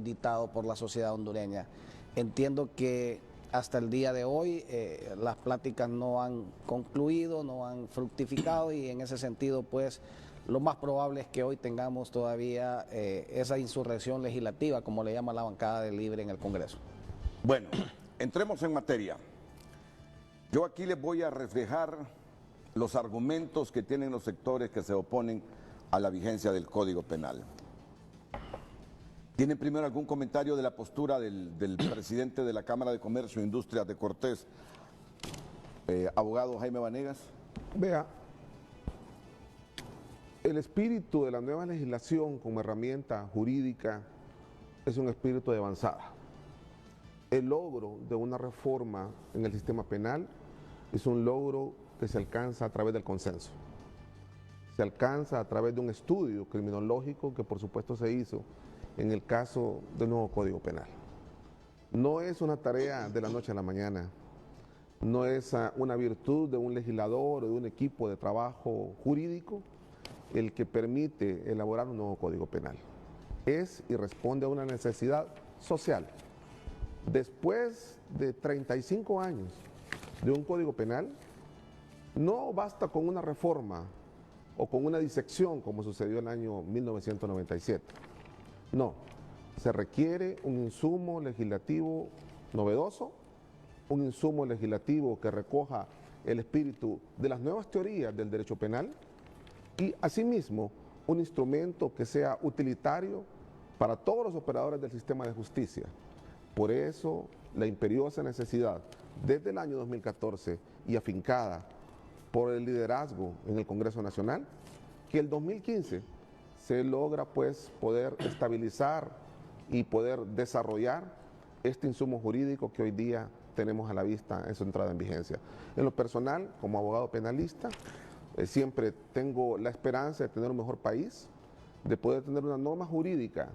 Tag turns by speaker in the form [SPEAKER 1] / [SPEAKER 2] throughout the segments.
[SPEAKER 1] dictado por la sociedad hondureña. Entiendo que hasta el día de hoy las pláticas no han concluido, no han fructificado, y en ese sentido pues lo más probable es que hoy tengamos todavía esa insurrección legislativa, como le llama la bancada de Libre en el Congreso.
[SPEAKER 2] Bueno, entremos en materia. Yo aquí les voy a reflejar los argumentos que tienen los sectores que se oponen a la vigencia del Código Penal. ¿Tienen primero algún comentario de la postura del presidente de la Cámara de Comercio e Industrias de Cortés, abogado Jaime Vanegas?
[SPEAKER 3] Vea, el espíritu de la nueva legislación como herramienta jurídica es un espíritu de avanzada. El logro de una reforma en el sistema penal es un logro que se alcanza a través del consenso. Se alcanza a través de un estudio criminológico que por supuesto se hizo en el caso del nuevo Código Penal. No es una tarea de la noche a la mañana, no es una virtud de un legislador o de un equipo de trabajo jurídico el que permite elaborar un nuevo Código Penal. Es y responde a una necesidad social. Después de 35 años de un Código Penal, no basta con una reforma o con una disección como sucedió en el año 1997. No, se requiere un insumo legislativo novedoso, un insumo legislativo que recoja el espíritu de las nuevas teorías del derecho penal y asimismo un instrumento que sea utilitario para todos los operadores del sistema de justicia. Por eso la imperiosa necesidad desde el año 2014 y afincada por el liderazgo en el Congreso Nacional, que el 2015 se logra pues poder estabilizar y poder desarrollar este insumo jurídico que hoy día tenemos a la vista en su entrada en vigencia. En lo personal, como abogado penalista, siempre tengo la esperanza de tener un mejor país, de poder tener una norma jurídica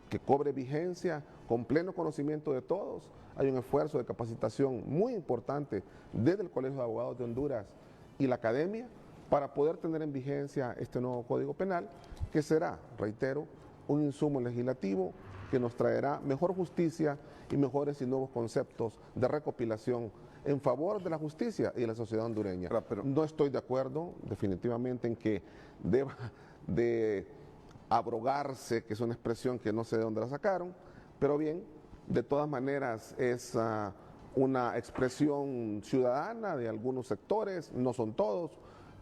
[SPEAKER 3] que cobre vigencia con pleno conocimiento de todos. Hay un esfuerzo de capacitación muy importante desde el Colegio de Abogados de Honduras y la academia para poder tener en vigencia este nuevo Código Penal, que será, reitero, un insumo legislativo que nos traerá mejor justicia y mejores y nuevos conceptos de recopilación en favor de la justicia y de la sociedad hondureña.
[SPEAKER 2] Pero
[SPEAKER 3] no estoy de acuerdo definitivamente en que deba de abrogarse, que es una expresión que no sé de dónde la sacaron, pero bien, de todas maneras es una expresión ciudadana de algunos sectores, no son todos.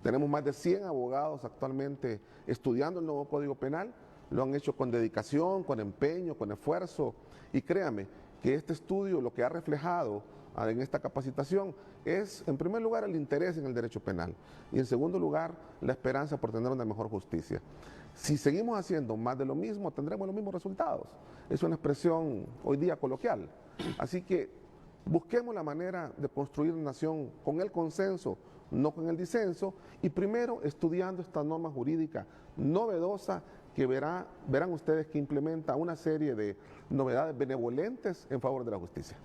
[SPEAKER 3] Tenemos más de 100 abogados actualmente estudiando el nuevo Código Penal, lo han hecho con dedicación, con empeño, con esfuerzo, y créame que este estudio lo que ha reflejado en esta capacitación es, en primer lugar, el interés en el derecho penal y, en segundo lugar, la esperanza por tener una mejor justicia. Si seguimos haciendo más de lo mismo, tendremos los mismos resultados. Es una expresión hoy día coloquial. Así que busquemos la manera de construir una nación con el consenso, no con el disenso, y primero estudiando esta norma jurídica novedosa que verán ustedes que implementa una serie de novedades benevolentes en favor de la justicia.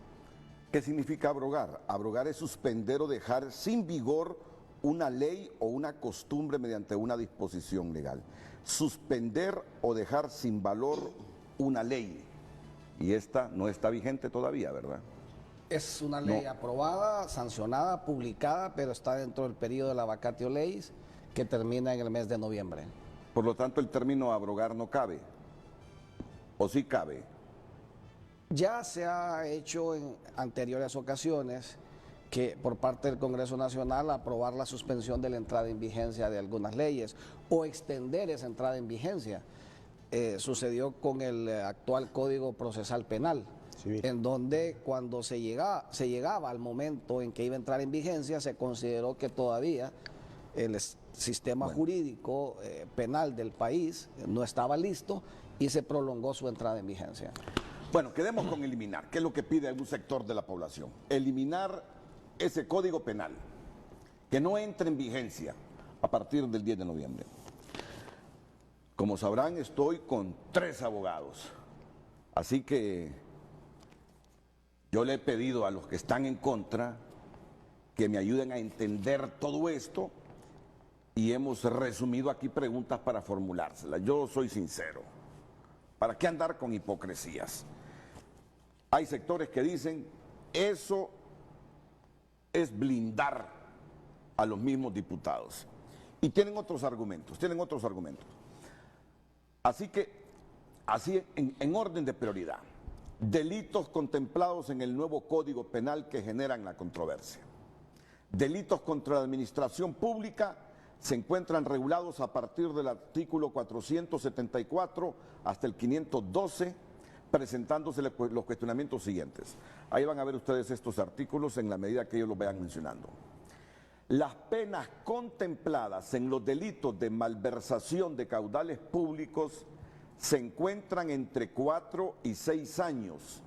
[SPEAKER 2] ¿Qué significa abrogar? Abrogar es suspender o dejar sin vigor una ley o una costumbre mediante una disposición legal. Suspender o dejar sin valor una ley. Y esta no está vigente todavía, ¿verdad?
[SPEAKER 1] Es una ley aprobada, sancionada, publicada, pero está dentro del periodo de la vacatio legis que termina en el mes de noviembre.
[SPEAKER 2] Por lo tanto, el término abrogar no cabe. ¿O sí cabe?
[SPEAKER 1] Ya se ha hecho en anteriores ocasiones que por parte del Congreso Nacional aprobar la suspensión de la entrada en vigencia de algunas leyes o extender esa entrada en vigencia. Sucedió con el actual Código Procesal Penal, sí, en donde cuando se llegaba al momento en que iba a entrar en vigencia, se consideró que todavía el sistema jurídico penal del país no estaba listo y se prolongó su entrada en vigencia.
[SPEAKER 2] Bueno, quedemos con eliminar, que es lo que pide algún sector de la población. Eliminar ese Código Penal, que no entre en vigencia a partir del 10 de noviembre. Como sabrán, estoy con 3 abogados, así que yo le he pedido a los que están en contra que me ayuden a entender todo esto y hemos resumido aquí preguntas para formulárselas. Yo soy sincero, ¿Para qué andar con hipocresías? Hay sectores que dicen, eso es blindar a los mismos diputados. Y tienen otros argumentos, Así que, así en orden de prioridad, delitos contemplados en el nuevo Código Penal que generan la controversia. Delitos contra la administración pública se encuentran regulados a partir del artículo 474 hasta el 512, presentándose los cuestionamientos siguientes. Ahí van a ver ustedes estos artículos en la medida que ellos los vayan mencionando. Las penas contempladas en los delitos de malversación de caudales públicos se encuentran entre 4 y 6 años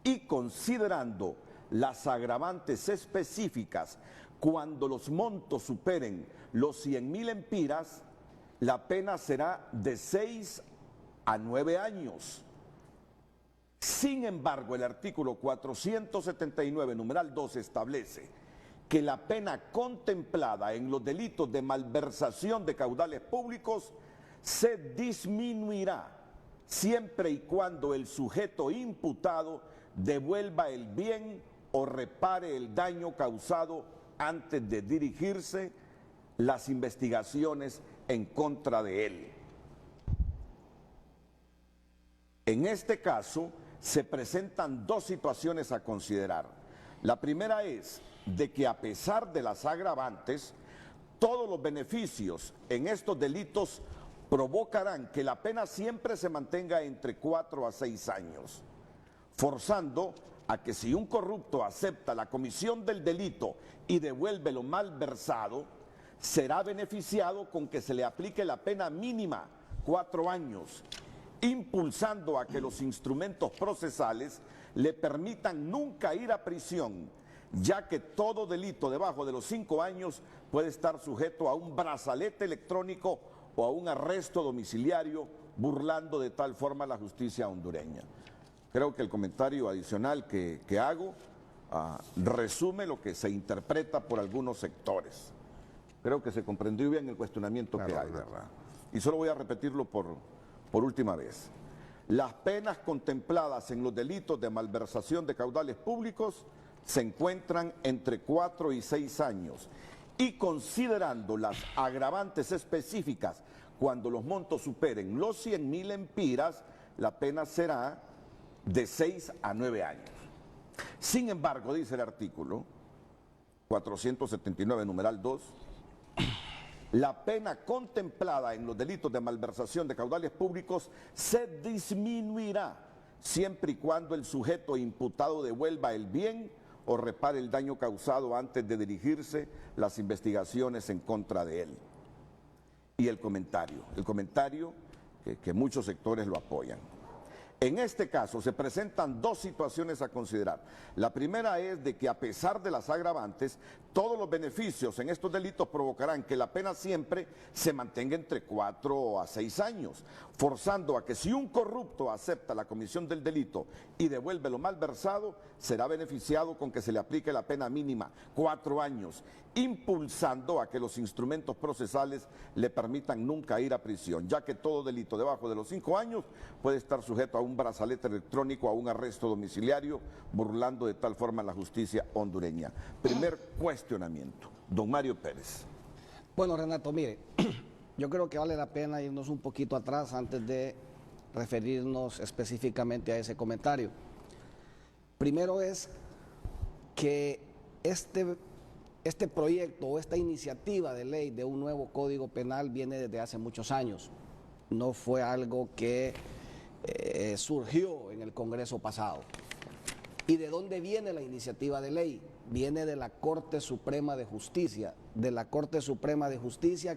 [SPEAKER 2] y considerando las agravantes específicas cuando los montos superen los 100.000 empiras, la pena será de 6 a 9 años. Sin embargo, el artículo 479, numeral 2, establece que la pena contemplada en los delitos de malversación de caudales públicos se disminuirá siempre y cuando el sujeto imputado devuelva el bien o repare el daño causado antes de dirigirse las investigaciones en contra de él. En este caso, se presentan dos situaciones a considerar. La primera es de que a pesar de las agravantes, todos los beneficios en estos delitos provocarán que la pena siempre se mantenga entre 4 a 6 años, forzando a que si un corrupto acepta la comisión del delito y devuelve lo malversado, será beneficiado con que se le aplique la pena mínima, 4 años, impulsando a que los instrumentos procesales le permitan nunca ir a prisión, ya que todo delito debajo de los 5 años puede estar sujeto a un brazalete electrónico o a un arresto domiciliario, burlando de tal forma la justicia hondureña. Creo que el comentario adicional que hago resume lo que se interpreta por algunos sectores. Creo que se comprendió bien el cuestionamiento que hay, ¿verdad? Y solo voy a repetirlo por última vez. Las penas contempladas en los delitos de malversación de caudales públicos se encuentran entre 4 y 6 años y considerando las agravantes específicas cuando los montos superen los 100.000 empiras, la pena será de 6 a 9 años. Sin embargo, dice el artículo 479, numeral 2, la pena contemplada en los delitos de malversación de caudales públicos se disminuirá siempre y cuando el sujeto imputado devuelva el bien o repare el daño causado antes de dirigirse las investigaciones en contra de él. Y el comentario que muchos sectores lo apoyan. En este caso se presentan dos situaciones a considerar. La primera es de que a pesar de las agravantes, todos los beneficios en estos delitos provocarán que la pena siempre se mantenga entre 4 a 6 años, forzando a que si un corrupto acepta la comisión del delito y devuelve lo malversado, será beneficiado con que se le aplique la pena mínima, 4 años, impulsando a que los instrumentos procesales le permitan nunca ir a prisión, ya que todo delito debajo de los 5 años puede estar sujeto a un brazalete electrónico, a un arresto domiciliario, burlando de tal forma la justicia hondureña. Primer cuestionamiento, don Mario Pérez.
[SPEAKER 1] Bueno, Renato, mire, yo creo que vale la pena irnos un poquito atrás antes de referirnos específicamente a ese comentario. Primero es que este proyecto o esta iniciativa de ley de un nuevo Código Penal viene desde hace muchos años. No fue algo que surgió en el Congreso pasado. ¿Y de dónde viene la iniciativa de ley? Viene de la Corte Suprema de Justicia,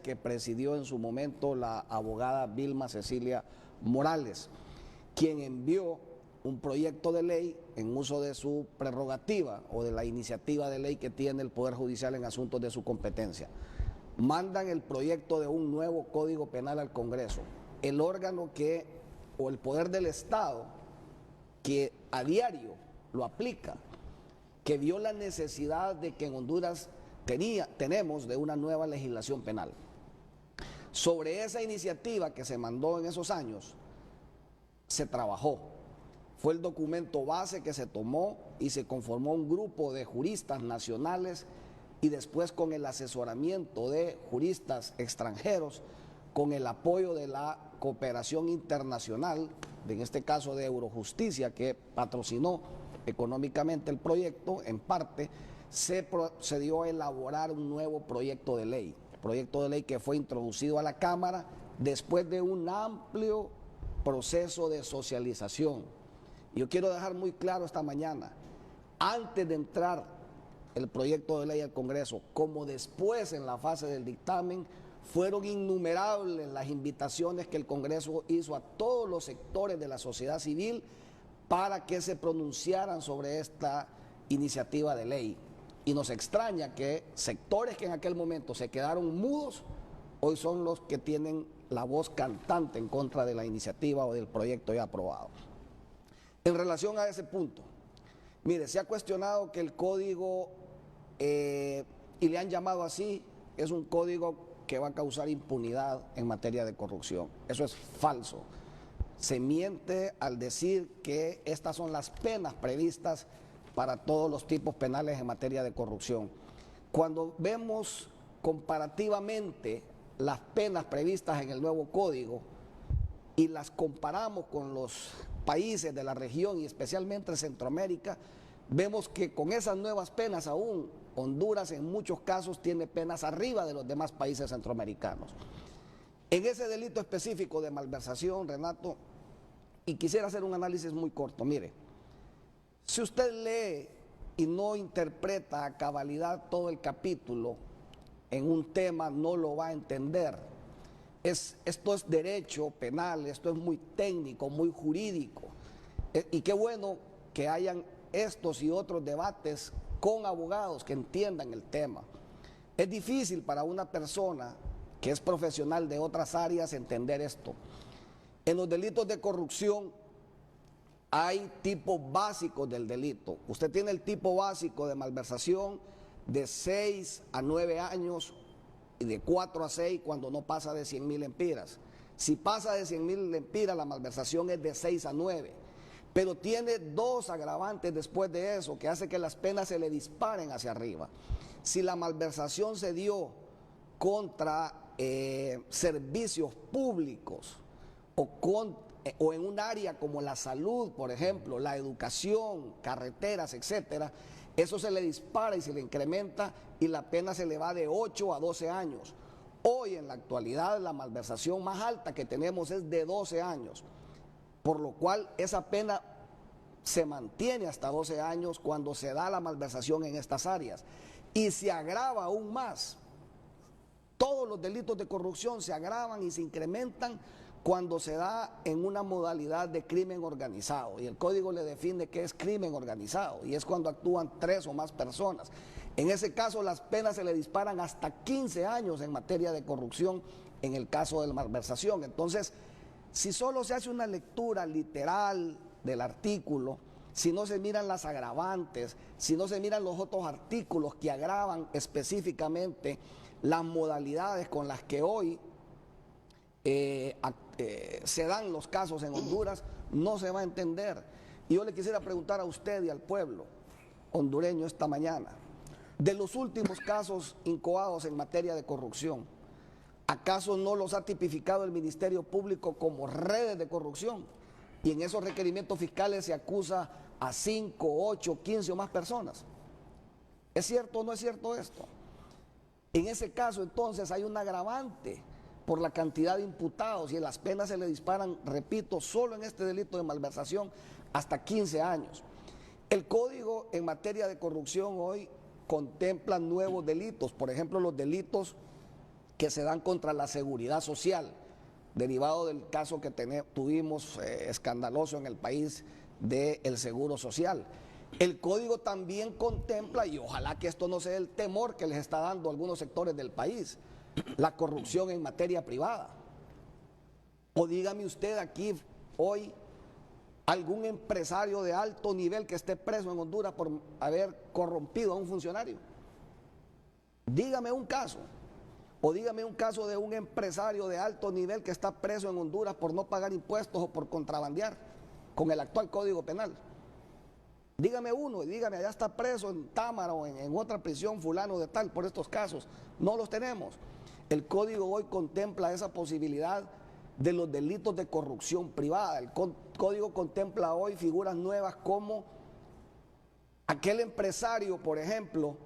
[SPEAKER 1] que presidió en su momento la abogada Vilma Cecilia Morales, quien envió un proyecto de ley en uso de su prerrogativa o de la iniciativa de ley que tiene el Poder Judicial en asuntos de su competencia. Mandan el proyecto de un nuevo Código Penal al Congreso, el órgano o el poder del Estado que a diario lo aplica, que vio la necesidad de que en Honduras tenemos de una nueva legislación penal. Sobre esa iniciativa que se mandó en esos años, se trabajó. Fue el documento base que se tomó y se conformó un grupo de juristas nacionales y después con el asesoramiento de juristas extranjeros, con el apoyo de la cooperación internacional, en este caso de Eurojusticia, que patrocinó económicamente el proyecto, en parte, se procedió a elaborar un nuevo proyecto de ley que fue introducido a la Cámara después de un amplio proceso de socialización. Yo quiero dejar muy claro esta mañana, antes de entrar el proyecto de ley al Congreso, como después en la fase del dictamen, fueron innumerables las invitaciones que el Congreso hizo a todos los sectores de la sociedad civil para que se pronunciaran sobre esta iniciativa de ley. Y nos extraña que sectores que en aquel momento se quedaron mudos, hoy son los que tienen la voz cantante en contra de la iniciativa o del proyecto ya aprobado. En relación a ese punto, mire, se ha cuestionado que el código, y le han llamado así, es un código que va a causar impunidad en materia de corrupción. Eso es falso. Se miente al decir que estas son las penas previstas para todos los tipos penales en materia de corrupción. Cuando vemos comparativamente las penas previstas en el nuevo código y las comparamos con los países de la región y especialmente en Centroamérica, vemos que con esas nuevas penas aún Honduras en muchos casos tiene penas arriba de los demás países centroamericanos. En ese delito específico de malversación, Renato, y quisiera hacer un análisis muy corto, mire, si usted lee y no interpreta a cabalidad todo el capítulo en un tema, no lo va a entender. Esto es derecho penal, esto es muy técnico, muy jurídico. Y qué bueno que hayan estos y otros debates con abogados que entiendan el tema. Es difícil para una persona que es profesional de otras áreas entender esto. En los delitos de corrupción hay tipos básicos del delito. Usted tiene el tipo básico de malversación de 6 a 9 años y de 4 a 6 cuando no pasa de 100,000 lempiras. Si pasa de 100,000 lempiras, la malversación es de 6 a 9. Pero tiene dos agravantes después de eso que hace que las penas se le disparen hacia arriba. Si la malversación se dio contra servicios públicos o en un área como la salud, por ejemplo, la educación, carreteras, etcétera, eso se le dispara y se le incrementa y la pena se le va de 8 a 12 años. Hoy en la actualidad la malversación más alta que tenemos es de 12 años. Por lo cual esa pena se mantiene hasta 12 años cuando se da la malversación en estas áreas. Y se agrava aún más. Todos los delitos de corrupción se agravan y se incrementan cuando se da en una modalidad de crimen organizado. Y el código le define qué es crimen organizado. Y es cuando actúan 3 o más personas. En ese caso las penas se le disparan hasta 15 años en materia de corrupción en el caso de la malversación. Entonces, si solo se hace una lectura literal del artículo, si no se miran las agravantes, si no se miran los otros artículos que agravan específicamente las modalidades con las que hoy se dan los casos en Honduras, no se va a entender. Y yo le quisiera preguntar a usted y al pueblo hondureño esta mañana, de los últimos casos incoados en materia de corrupción, ¿acaso no los ha tipificado el Ministerio Público como redes de corrupción? Y en esos requerimientos fiscales se acusa a 5, 8, 15 o más personas. ¿Es cierto o no es cierto esto? En ese caso, entonces, hay un agravante por la cantidad de imputados y las penas se le disparan, repito, solo en este delito de malversación hasta 15 años. El código en materia de corrupción hoy contempla nuevos delitos, por ejemplo, los delitos que se dan contra la seguridad social, derivado del caso que tuvimos escandaloso en el país del seguro social. El código también contempla, y ojalá que esto no sea el temor que les está dando a algunos sectores del país, la corrupción en materia privada. O dígame usted aquí hoy algún empresario de alto nivel que esté preso en Honduras por haber corrompido a un funcionario. Dígame un caso. O dígame un caso de un empresario de alto nivel que está preso en Honduras por no pagar impuestos o por contrabandear con el actual Código Penal. Dígame uno y dígame, allá está preso en Támara o en otra prisión fulano de tal por estos casos. No los tenemos. El código hoy contempla esa posibilidad de los delitos de corrupción privada. El código contempla hoy figuras nuevas como aquel empresario, por ejemplo,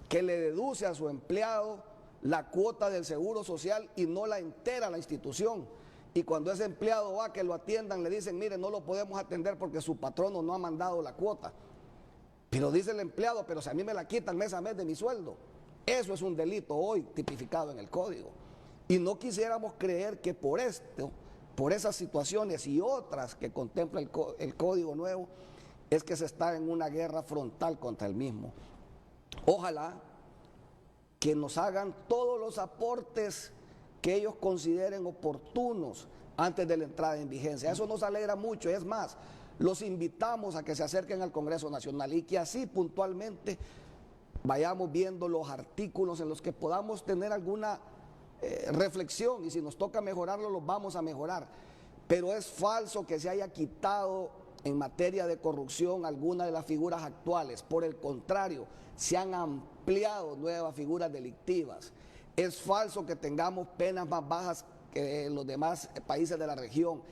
[SPEAKER 1] que le deduce a su empleado la cuota del seguro social y no la entera la institución. Y cuando ese empleado va a que lo atiendan, le dicen, mire, no lo podemos atender porque su patrono no ha mandado la cuota. Pero dice el empleado, pero si a mí me la quitan mes a mes de mi sueldo. Eso es un delito hoy tipificado en el código. Y no quisiéramos creer que por esto, por esas situaciones y otras que contempla el código nuevo, es que se está en una guerra frontal contra el mismo. Ojalá que nos hagan todos los aportes que ellos consideren oportunos antes de la entrada en vigencia. Eso nos alegra mucho. Es más, los invitamos a que se acerquen al Congreso Nacional y que así puntualmente vayamos viendo los artículos en los que podamos tener alguna reflexión, y si nos toca mejorarlo, los vamos a mejorar. Pero es falso que se haya quitado en materia de corrupción alguna de las figuras actuales. Por el contrario, se han ampliado nuevas figuras delictivas. Es falso que tengamos penas más bajas que en los demás países de la región.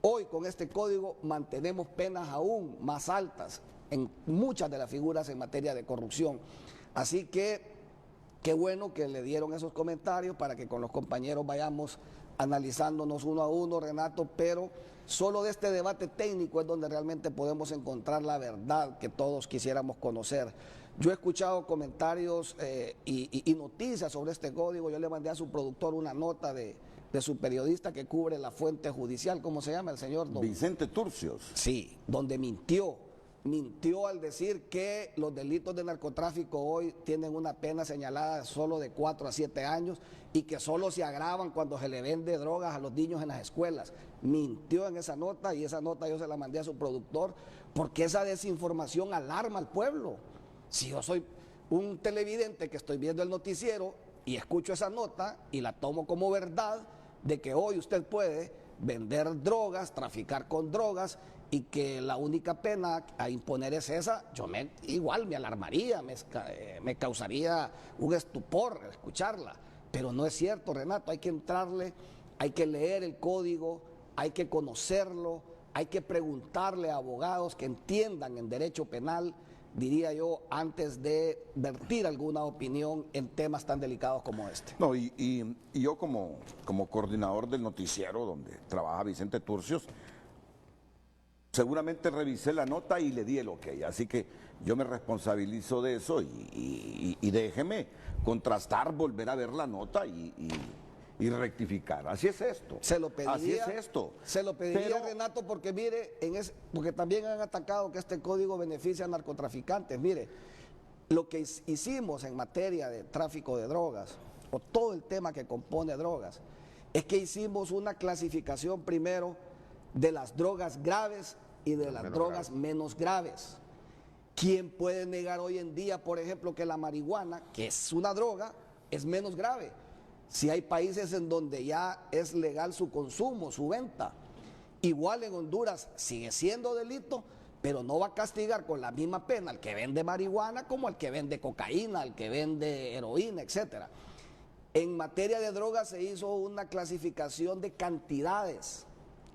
[SPEAKER 1] Hoy con este código mantenemos penas aún más altas en muchas de las figuras en materia de corrupción. Así que qué bueno que le dieron esos comentarios para que con los compañeros vayamos analizándonos uno a uno, Renato, pero solo de este debate técnico es donde realmente podemos encontrar la verdad que todos quisiéramos conocer. Yo he escuchado comentarios y noticias sobre este código. Yo le mandé a su productor una nota de su periodista que cubre la fuente judicial, ¿cómo se llama el señor?
[SPEAKER 2] Vicente Turcios.
[SPEAKER 1] Sí, donde mintió al decir que los delitos de narcotráfico hoy tienen una pena señalada solo de 4 a 7 años y que solo se agravan cuando se le vende drogas a los niños en las escuelas. Mintió en esa nota, y esa nota yo se la mandé a su productor porque esa desinformación alarma al pueblo. Si yo soy un televidente que estoy viendo el noticiero y escucho esa nota y la tomo como verdad de que hoy usted puede vender drogas, traficar con drogas, y que la única pena a imponer es esa, igual me alarmaría, me causaría un estupor escucharla. Pero no es cierto, Renato, hay que entrarle, hay que leer el código, hay que conocerlo, hay que preguntarle a abogados que entiendan en derecho penal, diría yo, antes de vertir alguna opinión en temas tan delicados como este.
[SPEAKER 2] No, y yo como coordinador del noticiero donde trabaja Vicente Turcios, seguramente revisé la nota y le di el ok, así que yo me responsabilizo de eso y déjeme contrastar, volver a ver la nota y rectificar. Así es esto.
[SPEAKER 1] Se lo pediría,
[SPEAKER 2] así es esto.
[SPEAKER 1] Se lo pediría, Renato, porque mire, porque también han atacado que este código beneficia a narcotraficantes. Mire, lo que hicimos en materia de tráfico de drogas, o todo el tema que compone drogas, es que hicimos una clasificación primero de las drogas graves y de las drogas menos graves. ¿Quién puede negar hoy en día, por ejemplo, que la marihuana, que es una droga, es menos grave? Si hay países en donde ya es legal su consumo, su venta. Igual en Honduras sigue siendo delito, pero no va a castigar con la misma pena al que vende marihuana como al que vende cocaína, al que vende heroína, etcétera. En materia de drogas se hizo una clasificación de cantidades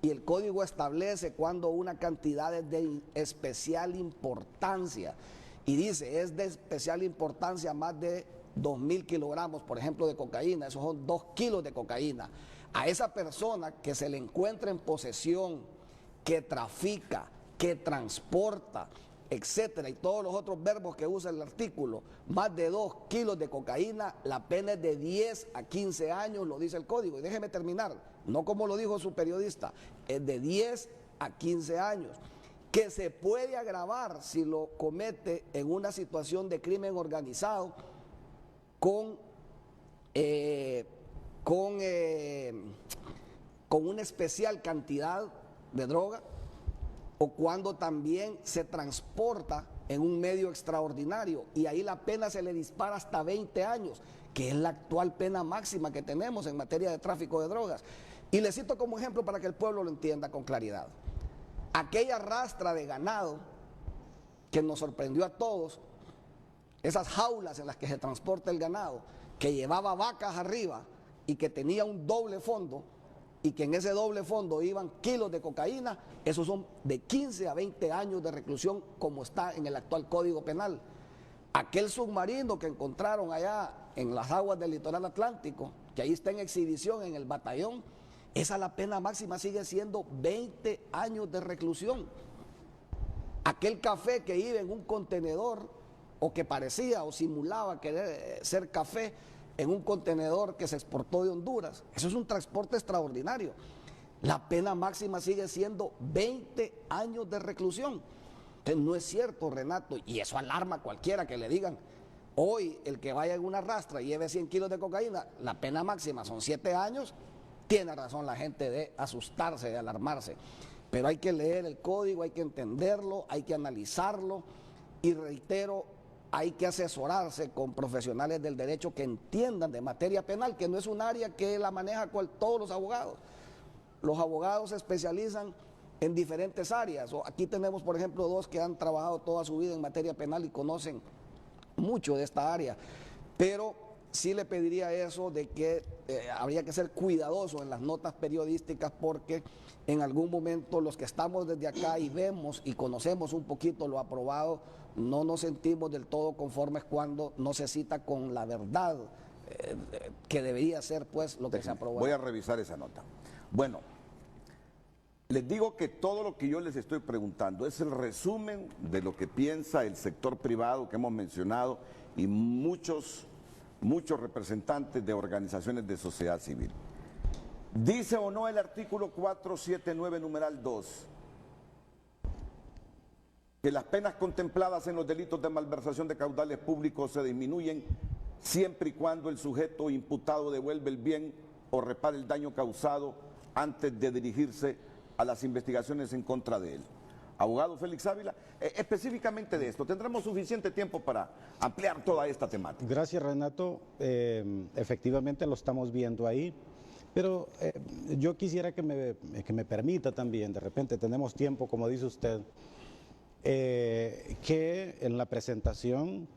[SPEAKER 1] y el código establece cuando una cantidad es de especial importancia, y dice, es de especial importancia más de 2.000 kilogramos, por ejemplo, de cocaína. Esos son 2 kilos de cocaína. A esa persona que se le encuentra en posesión, que trafica, que transporta, etcétera, y todos los otros verbos que usa el artículo, más de 2 kilos de cocaína, la pena es de 10 a 15 años, lo dice el código. Y déjeme terminar, no como lo dijo su periodista, es de 10 a 15 años, que se puede agravar si lo comete en una situación de crimen organizado con una especial cantidad de droga, o cuando también se transporta en un medio extraordinario y ahí la pena se le dispara hasta 20 años, que es la actual pena máxima que tenemos en materia de tráfico de drogas. Y le cito como ejemplo para que el pueblo lo entienda con claridad. Aquella rastra de ganado que nos sorprendió a todos, esas jaulas en las que se transporta el ganado, que llevaba vacas arriba y que tenía un doble fondo, y que en ese doble fondo iban kilos de cocaína, esos son de 15 a 20 años de reclusión como está en el actual Código Penal. Aquel submarino que encontraron allá en las aguas del litoral atlántico, que ahí está en exhibición en el batallón, esa la pena máxima sigue siendo 20 años de reclusión. Aquel café que iba en un contenedor o que parecía o simulaba querer ser café en un contenedor que se exportó de Honduras, eso es un transporte extraordinario. La pena máxima sigue siendo 20 años de reclusión. Entonces no es cierto, Renato, y eso alarma a cualquiera que le digan, hoy el que vaya en una rastra y lleve 100 kilos de cocaína, la pena máxima son 7 años, tiene razón la gente de asustarse, de alarmarse. Pero hay que leer el código, hay que entenderlo, hay que analizarlo y reitero, hay que asesorarse con profesionales del derecho que entiendan de materia penal, que no es un área que la maneja todos los abogados. Los abogados se especializan en diferentes áreas. Aquí tenemos, por ejemplo, dos que han trabajado toda su vida en materia penal y conocen mucho de esta área. Pero sí le pediría eso de que habría que ser cuidadoso en las notas periodísticas porque en algún momento los que estamos desde acá y vemos y conocemos un poquito lo aprobado, no nos sentimos del todo conformes cuando no se cita con la verdad que debería ser pues lo que se aprobó.
[SPEAKER 2] Voy a revisar esa nota. Bueno, les digo que todo lo que yo les estoy preguntando es el resumen de lo que piensa el sector privado que hemos mencionado y muchos representantes de organizaciones de sociedad civil. ¿Dice o no el artículo 479, numeral 2, que las penas contempladas en los delitos de malversación de caudales públicos se disminuyen siempre y cuando el sujeto imputado devuelve el bien o repare el daño causado antes de dirigirse a las investigaciones en contra de él? Abogado Félix Ávila, específicamente de esto, ¿tendremos suficiente tiempo para ampliar toda esta temática?
[SPEAKER 4] Gracias, Renato. Efectivamente lo estamos viendo ahí, pero yo quisiera que me permita también, de repente tenemos tiempo, como dice usted, que en la presentación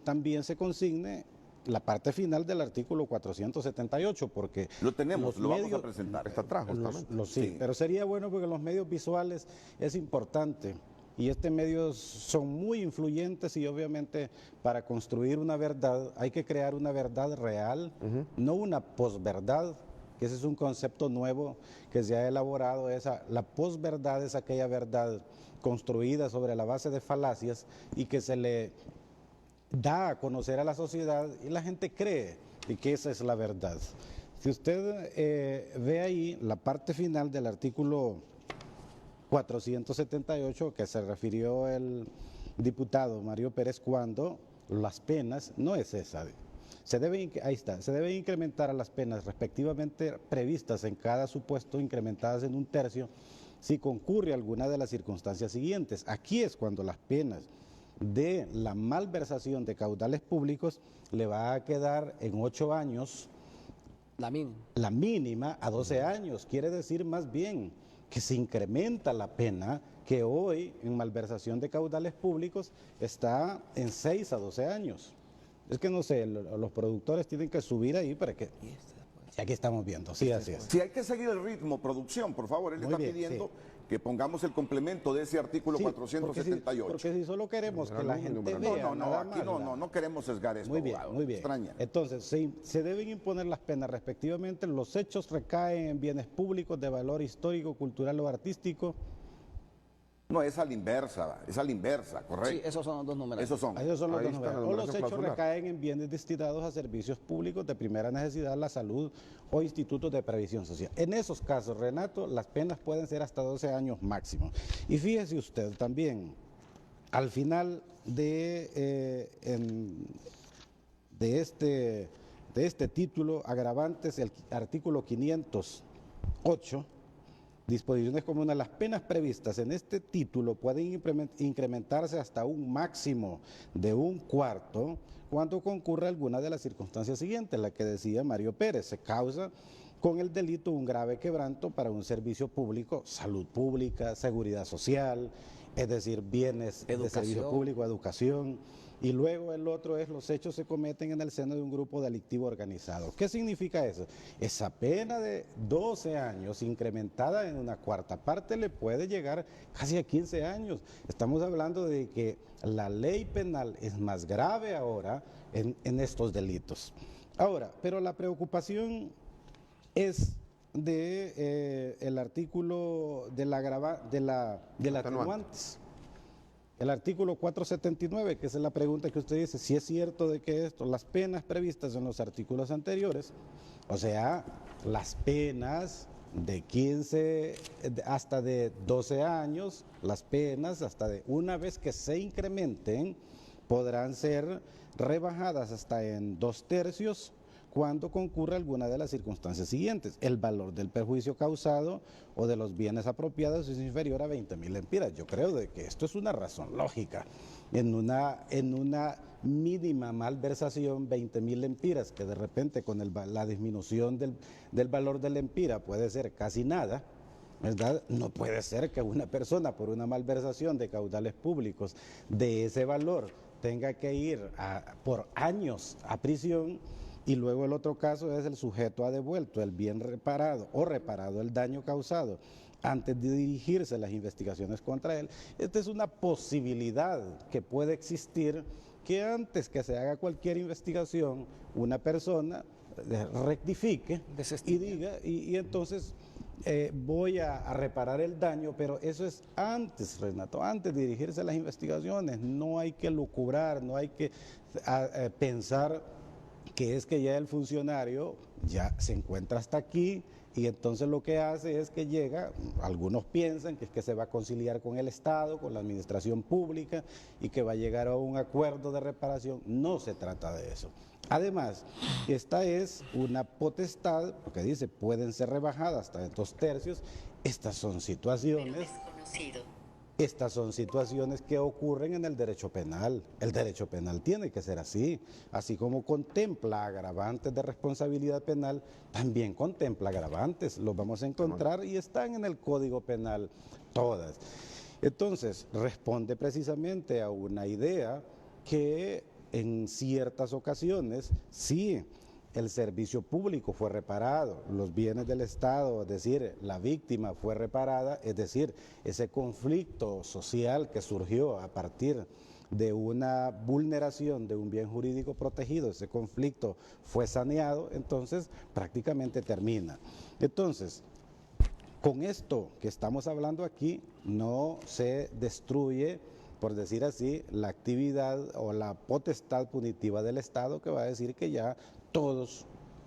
[SPEAKER 4] también se consigne la parte final del artículo 478, porque
[SPEAKER 2] lo tenemos, lo vamos a presentar.
[SPEAKER 3] Está atrás, justamente.
[SPEAKER 4] Sí, pero sería bueno porque los medios visuales es importante y estos medios son muy influyentes y obviamente para construir una verdad hay que crear una verdad real, no una posverdad, que ese es un concepto nuevo que se ha elaborado. La posverdad es aquella verdad construida sobre la base de falacias y que se le da a conocer a la sociedad y la gente cree y que esa es la verdad. Si usted ve ahí la parte final del artículo 478 que se refirió el diputado Mario Pérez cuando las penas, no es esa, ahí está, se deben incrementar a las penas respectivamente previstas en cada supuesto, incrementadas en 1/3 si concurre alguna de las circunstancias siguientes. Aquí es cuando las penas de la malversación de caudales públicos le va a quedar en 8 años, la mínima a 12 años, quiere decir más bien que se incrementa la pena que hoy en malversación de caudales públicos está en 6 a 12 años. Es que no sé, los productores tienen que subir ahí para que... Aquí estamos viendo, sí, así es.
[SPEAKER 2] Si hay que seguir el ritmo, producción, por favor, él
[SPEAKER 4] Muy
[SPEAKER 2] está
[SPEAKER 4] bien,
[SPEAKER 2] pidiendo
[SPEAKER 4] sí.
[SPEAKER 2] que pongamos el complemento de ese artículo
[SPEAKER 4] Sí,
[SPEAKER 2] 478.
[SPEAKER 4] porque si solo queremos que la gente vea
[SPEAKER 2] No queremos sesgar esto,
[SPEAKER 4] Muy bien,
[SPEAKER 2] abogado.
[SPEAKER 4] muy bien.
[SPEAKER 2] Extraña.
[SPEAKER 4] Entonces, se deben imponer las penas respectivamente. Los hechos recaen en bienes públicos de valor histórico, cultural o artístico.
[SPEAKER 2] No, es a la inversa, correcto.
[SPEAKER 1] Sí, esos son los dos números.
[SPEAKER 2] Esos son.
[SPEAKER 4] Esos son los
[SPEAKER 3] Ahí
[SPEAKER 4] dos
[SPEAKER 3] está la
[SPEAKER 4] números. O los
[SPEAKER 3] numeración
[SPEAKER 4] hechos
[SPEAKER 3] clausular.
[SPEAKER 4] recaen en bienes destinados a servicios públicos de primera necesidad, la salud o institutos de previsión social. En esos casos, Renato, las penas pueden ser hasta 12 años máximo. Y fíjese usted también, al final de este título, agravantes, el artículo 508, disposiciones como una, las penas previstas en este título pueden incrementarse hasta un máximo de 1/4 cuando concurra alguna de las circunstancias siguientes, la que decía Mario Pérez, se causa con el delito un grave quebranto para un servicio público, salud pública, seguridad social, es decir, bienes de servicio público, educación. Y luego el otro es los hechos se cometen en el seno de un grupo delictivo organizado. ¿Qué significa eso? Esa pena de 12 años incrementada en una cuarta parte le puede llegar casi a 15 años. Estamos hablando de que la ley penal es más grave ahora en estos delitos. Ahora, pero la preocupación es de el artículo de la atenuantes. El artículo 479, que es la pregunta que usted dice, si es cierto de que las penas previstas en los artículos anteriores, o sea, las penas de 15 hasta de 12 años, las penas hasta de una vez que se incrementen, podrán ser rebajadas hasta en 2/3 cuando concurra alguna de las circunstancias siguientes. El valor del perjuicio causado o de los bienes apropiados es inferior a 20.000 lempiras. Yo creo de que esto es una razón lógica. En una mínima malversación, 20.000 lempiras, que de repente con la disminución del valor del lempira puede ser casi nada, ¿verdad? No puede ser que una persona por una malversación de caudales públicos de ese valor tenga que ir por años a prisión. Y luego el otro caso es el sujeto ha devuelto el bien reparado o reparado el daño causado antes de dirigirse las investigaciones contra él. Esta es una posibilidad que puede existir, que antes que se haga cualquier investigación, una persona rectifique y diga, y entonces voy a reparar el daño, pero eso es antes, Renato, antes de dirigirse a las investigaciones. No hay que lucubrar, no hay que pensar que es que ya el funcionario ya se encuentra hasta aquí y entonces lo que hace es que llega, algunos piensan que es que se va a conciliar con el Estado, con la administración pública y que va a llegar a un acuerdo de reparación. No se trata de eso. Además, esta es una potestad, porque dice, pueden ser rebajadas hasta en 2/3. Estas son situaciones... Estas son situaciones que ocurren en el derecho penal. El derecho penal tiene que ser así. Así como contempla agravantes de responsabilidad penal, también contempla agravantes. Los vamos a encontrar y están en el Código Penal todas. Entonces, responde precisamente a una idea que en ciertas ocasiones sí, el servicio público fue reparado, los bienes del Estado, es decir, la víctima fue reparada, es decir, ese conflicto social que surgió a partir de una vulneración de un bien jurídico protegido, ese conflicto fue saneado, entonces prácticamente termina. Entonces, con esto que estamos hablando aquí, no se destruye, por decir así, la actividad o la potestad punitiva del Estado, que va a decir que ya todos,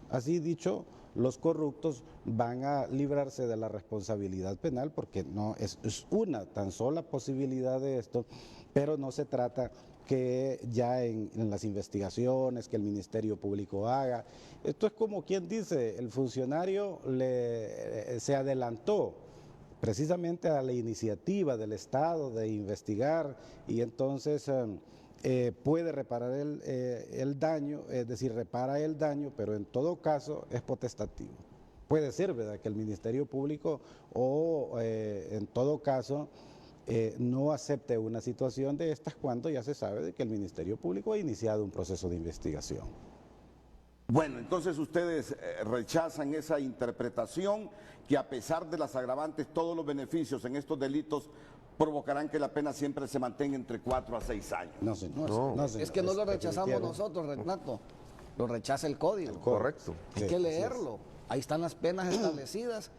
[SPEAKER 4] así dicho, los corruptos van a librarse de la responsabilidad penal, porque no es una tan sola posibilidad de esto, pero no se trata que ya en las investigaciones que el Ministerio Público haga. Esto es como quien dice, el funcionario se adelantó precisamente a la iniciativa del Estado de investigar y entonces puede reparar el daño, es decir, repara el daño, pero en todo caso es potestativo. Puede ser, ¿verdad?, que el Ministerio Público o en todo caso no acepte una situación de estas cuando ya se sabe de que el Ministerio Público ha iniciado un proceso de investigación.
[SPEAKER 2] Bueno, entonces ustedes rechazan esa interpretación que a pesar de las agravantes, todos los beneficios en estos delitos provocarán que la pena siempre se mantenga entre 4 a 6 años.
[SPEAKER 4] No, señor.
[SPEAKER 1] Es que no lo rechazamos nosotros, Renato, lo rechaza el Código.
[SPEAKER 3] Correcto.
[SPEAKER 1] Hay que leerlo. Ahí están las penas establecidas,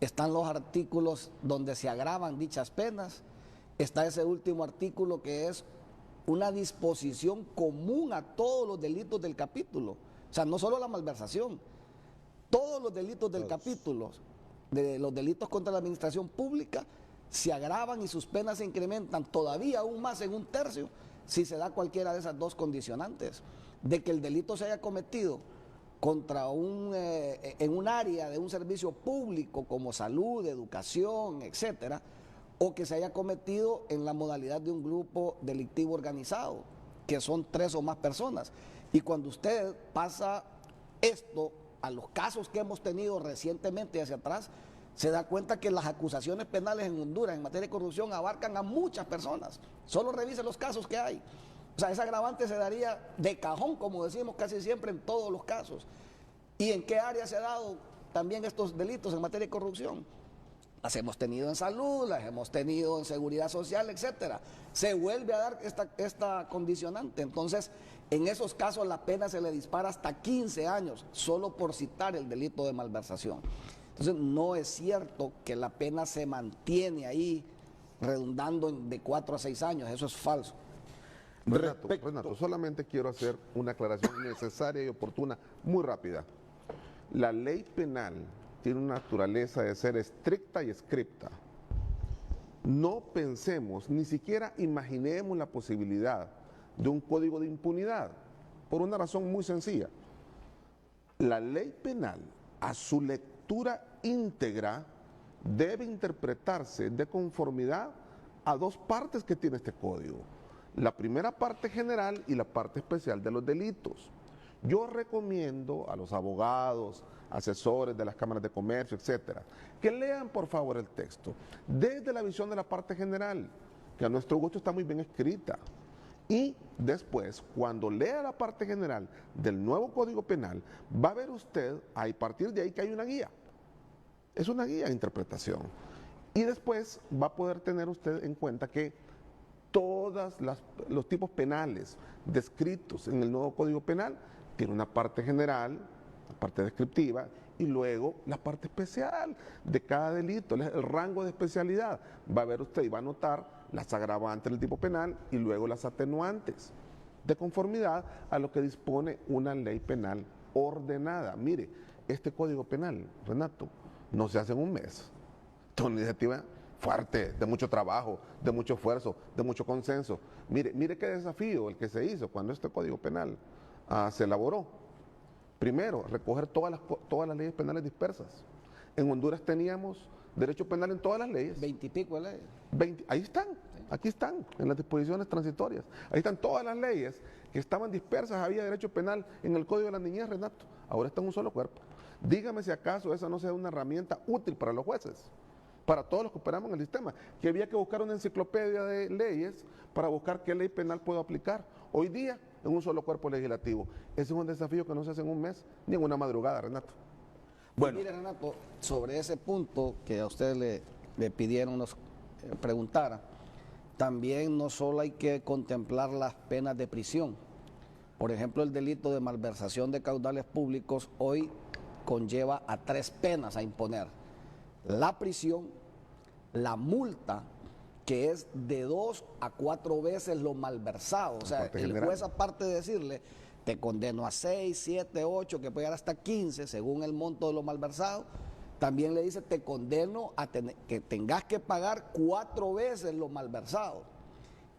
[SPEAKER 1] están los artículos donde se agravan dichas penas, está ese último artículo que es una disposición común a todos los delitos del capítulo. O sea, no solo la malversación, todos los delitos del capítulo, de los delitos contra la administración pública, se agravan y sus penas se incrementan todavía aún más en 1/3 si se da cualquiera de esas dos condicionantes, de que el delito se haya cometido contra en un área de un servicio público como salud, educación, etcétera, o que se haya cometido en la modalidad de un grupo delictivo organizado, que son 3 o más personas. Y cuando usted pasa esto a los casos que hemos tenido recientemente hacia atrás, se da cuenta que las acusaciones penales en Honduras en materia de corrupción abarcan a muchas personas. Solo revise los casos que hay. O sea, ese agravante se daría de cajón, como decimos casi siempre en todos los casos. ¿Y en qué área se ha dado también estos delitos en materia de corrupción? Las hemos tenido en salud, las hemos tenido en seguridad social, etcétera. Se vuelve a dar esta condicionante. Entonces, en esos casos la pena se le dispara hasta 15 años, solo por citar el delito de malversación. Entonces, no es cierto que la pena se mantiene ahí redundando de 4 a 6 años, eso es falso.
[SPEAKER 3] Renato, solamente quiero hacer una aclaración necesaria y oportuna, muy rápida. La ley penal tiene una naturaleza de ser estricta y escripta. No pensemos, ni siquiera imaginemos la posibilidad de un código de impunidad, por una razón muy sencilla. La ley penal, a su lectura íntegra, debe interpretarse de conformidad a 2 partes que tiene este código. La primera parte general y la parte especial de los delitos. Yo recomiendo a los abogados, asesores de las cámaras de comercio, etcétera, que lean por favor el texto desde la visión de la parte general, que a nuestro gusto está muy bien escrita. Y después, cuando lea la parte general del nuevo Código Penal, va a ver usted, a partir de ahí, que hay una guía. Es una guía de interpretación. Y después va a poder tener usted en cuenta que todos los tipos penales descritos en el nuevo Código Penal tiene una parte general, la parte descriptiva, y luego la parte especial de cada delito, el rango de especialidad. Va a ver usted y va a notar las agravantes del tipo penal y luego las atenuantes, de conformidad a lo que dispone una ley penal ordenada. Mire, este Código Penal, Renato, no se hace en un mes. Es una iniciativa fuerte, de mucho trabajo, de mucho esfuerzo, de mucho consenso. Mire qué desafío el que se hizo cuando este Código Penal se elaboró. Primero, recoger todas las leyes penales dispersas. En Honduras teníamos derecho penal en todas las leyes.
[SPEAKER 1] 20 y pico de leyes.
[SPEAKER 3] Ahí están, aquí están, en las disposiciones transitorias. Ahí están todas las leyes que estaban dispersas. Había derecho penal en el Código de la Niñez, Renato. Ahora está en un solo cuerpo. Dígame si acaso esa no sea una herramienta útil para los jueces, para todos los que operamos en el sistema, que había que buscar una enciclopedia de leyes para buscar qué ley penal puedo aplicar. Hoy día, en un solo cuerpo legislativo. Ese es un desafío que no se hace en un mes ni en una madrugada, Renato.
[SPEAKER 1] Bueno, mire, Renato, sobre ese punto que a usted le pidieron nos preguntara, también no solo hay que contemplar las penas de prisión. Por ejemplo, el delito de malversación de caudales públicos hoy conlleva a 3 penas a imponer: la prisión, la multa, que es de 2 a 4 veces lo malversado. O sea, el juez, aparte de decirle, te condeno a 6, 7, 8, que puede llegar hasta 15, según el monto de lo malversado, también le dice, te condeno a que tengas que pagar 4 veces lo malversado.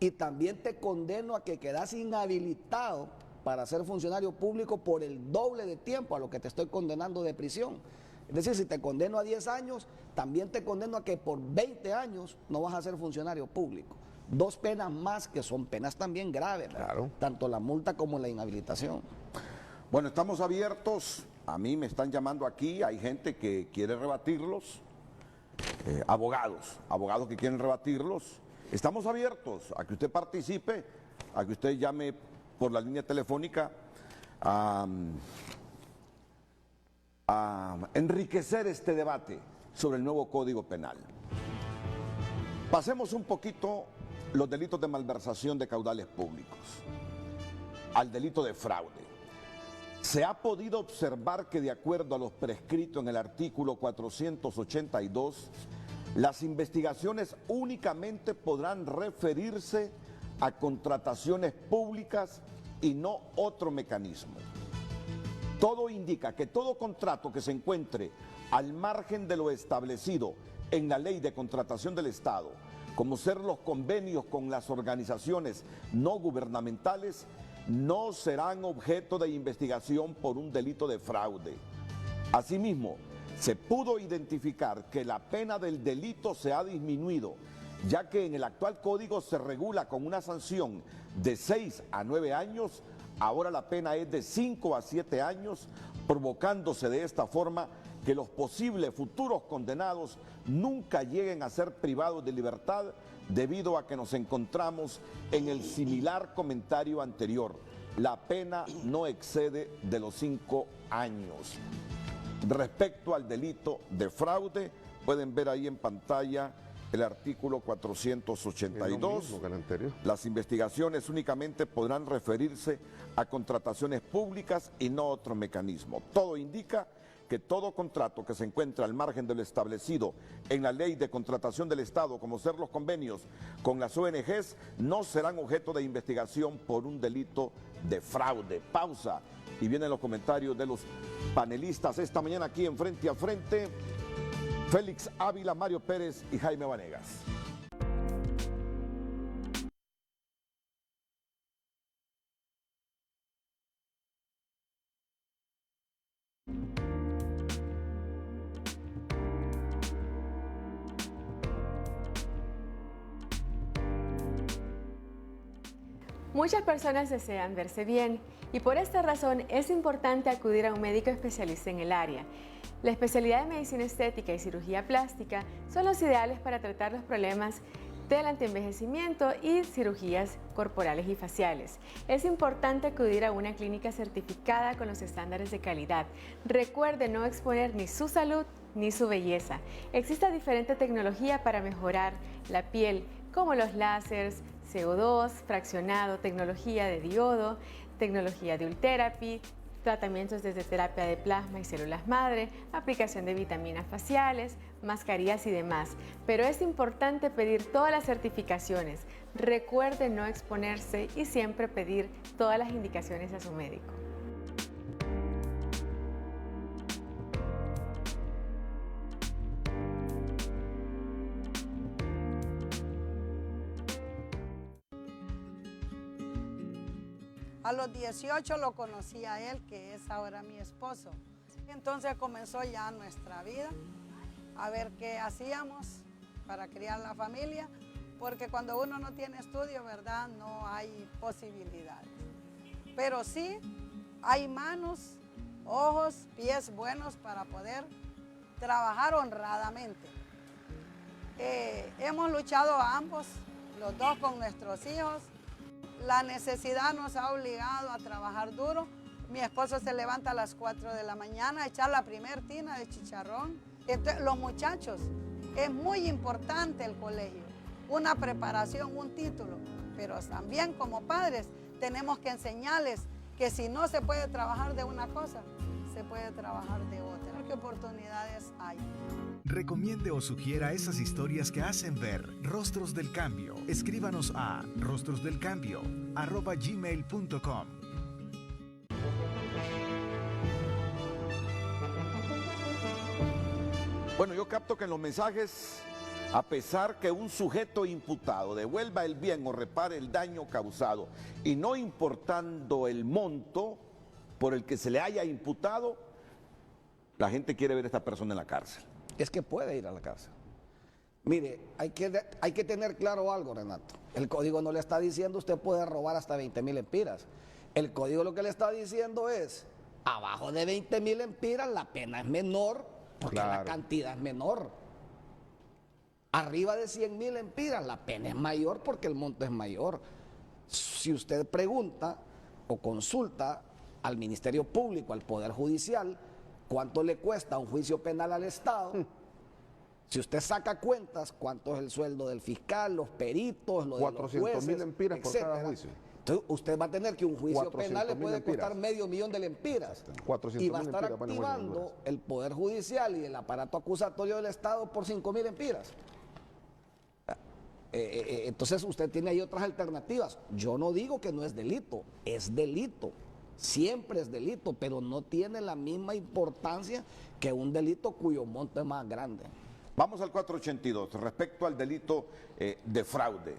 [SPEAKER 1] Y también te condeno a que quedas inhabilitado para ser funcionario público por el doble de tiempo a lo que te estoy condenando de prisión. Es decir, si te condeno a 10 años, también te condeno a que por 20 años no vas a ser funcionario público. 2 penas más, que son penas también graves,
[SPEAKER 3] claro,
[SPEAKER 1] tanto la multa como la inhabilitación.
[SPEAKER 2] Bueno, estamos abiertos. A mí me están llamando aquí, hay gente que quiere rebatirlos, abogados que quieren rebatirlos. Estamos abiertos a que usted participe, a que usted llame por la línea telefónica a enriquecer este debate sobre el nuevo Código Penal. Pasemos un poquito los delitos de malversación de caudales públicos al delito de fraude. Se ha podido observar que, de acuerdo a los prescritos en el artículo 482, las investigaciones únicamente podrán referirse a contrataciones públicas y no otro mecanismo. Todo indica que todo contrato que se encuentre al margen de lo establecido en la Ley de Contratación del Estado, como ser los convenios con las organizaciones no gubernamentales, no serán objeto de investigación por un delito de fraude. Asimismo, se pudo identificar que la pena del delito se ha disminuido, ya que en el actual código se regula con una sanción de 6 a 9 años, ahora la pena es de 5 a 7 años, provocándose de esta forma que los posibles futuros condenados nunca lleguen a ser privados de libertad, debido a que nos encontramos en el similar comentario anterior. La pena no excede de los 5 años. Respecto al delito de fraude, pueden ver ahí en pantalla el artículo 482.
[SPEAKER 3] mismo que el anterior.
[SPEAKER 2] Las investigaciones únicamente podrán referirse a contrataciones públicas y no otro mecanismo. Todo indica que todo contrato que se encuentra al margen de lo establecido en la ley de contratación del Estado, como ser los convenios con las ONGs, no serán objeto de investigación por un delito de fraude. Pausa y vienen los comentarios de los panelistas esta mañana aquí en Frente a Frente. Félix Ávila, Mario Pérez y Jaime Vanegas.
[SPEAKER 5] Muchas personas desean verse bien y por esta razón es importante acudir a un médico especialista en el área. La especialidad de medicina estética y cirugía plástica son los ideales para tratar los problemas del antienvejecimiento y cirugías corporales y faciales. Es importante acudir a una clínica certificada con los estándares de calidad. Recuerde no exponer ni su salud ni su belleza. Existe diferente tecnología para mejorar la piel, como los láseres, CO2, fraccionado, tecnología de diodo, tecnología de Ultherapy, tratamientos desde terapia de plasma y células madre, aplicación de vitaminas faciales, mascarillas y demás. Pero es importante pedir todas las certificaciones. Recuerde no exponerse y siempre pedir todas las indicaciones a su médico.
[SPEAKER 6] A los 18 lo conocí a él, que es ahora mi esposo. Entonces comenzó ya nuestra vida, a ver qué hacíamos para criar la familia, porque cuando uno no tiene estudio, ¿verdad? No hay posibilidades. Pero sí hay manos, ojos, pies buenos para poder trabajar honradamente. Hemos luchado ambos, los dos con nuestros hijos. La necesidad nos ha obligado a trabajar duro. Mi esposo se levanta a las 4 de la mañana a echar la primer tina de chicharrón. Entonces, los muchachos, es muy importante el colegio, una preparación, un título, pero también como padres tenemos que enseñarles que si no se puede trabajar de una cosa, se puede trabajar de otra. ¿Qué oportunidades hay?
[SPEAKER 7] Recomiende o sugiera esas historias que hacen ver Rostros del Cambio. Escríbanos a rostrosdelcambio@gmail.com.
[SPEAKER 2] Bueno, yo capto que en los mensajes, a pesar que un sujeto imputado devuelva el bien o repare el daño causado, y no importando el monto por el que se le haya imputado, la gente quiere ver a esta persona en la cárcel.
[SPEAKER 1] Es que puede ir a la cárcel. Mire, hay que tener claro algo, Renato. El código no le está diciendo usted puede robar hasta 20,000 empiras. El código lo que le está diciendo es, abajo de 20,000 empiras la pena es menor porque la cantidad es menor. Arriba de 100,000 empiras la pena es mayor porque el monto es mayor. Si usted pregunta o consulta al Ministerio Público, al Poder Judicial, ¿cuánto le cuesta un juicio penal al Estado? Si usted saca cuentas, ¿cuánto es el sueldo del fiscal, los peritos, lo de los jueces,
[SPEAKER 3] 400,000 empiras por cada juicio.
[SPEAKER 1] Entonces, usted va a tener que un juicio penal le puede costar $500,000 de lempiras. Y va a estar activando el Poder Judicial y el aparato acusatorio del Estado por 5,000 empiras. Entonces, usted tiene ahí otras alternativas. Yo no digo que no es delito, es delito. Siempre es delito, pero no tiene la misma importancia que un delito cuyo monto es más grande.
[SPEAKER 2] Vamos al 482, respecto al delito de fraude.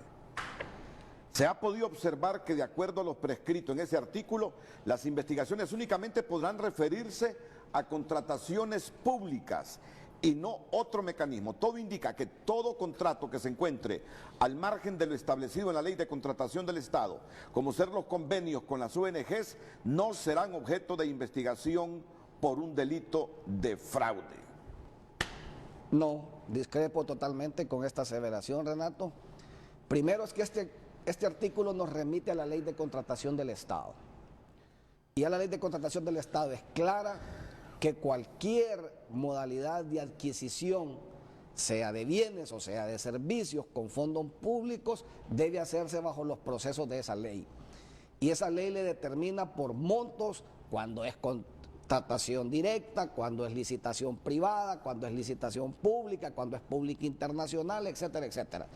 [SPEAKER 2] Se ha podido observar que de acuerdo a lo prescrito en ese artículo, las investigaciones únicamente podrán referirse a contrataciones públicas y no otro mecanismo. Todo indica que todo contrato que se encuentre al margen de lo establecido en la Ley de Contratación del Estado, como ser los convenios con las ONGs, no serán objeto de investigación por un delito de fraude.
[SPEAKER 1] No, discrepo totalmente con esta aseveración, Renato. Primero es que este artículo nos remite a la Ley de Contratación del Estado. Y a la Ley de Contratación del Estado es clara que cualquier modalidad de adquisición, sea de bienes o sea de servicios con fondos públicos, debe hacerse bajo los procesos de esa ley. Y esa ley le determina por montos cuando es contratación directa, cuando es licitación privada, cuando es licitación pública, cuando es pública internacional, etcétera, etcétera.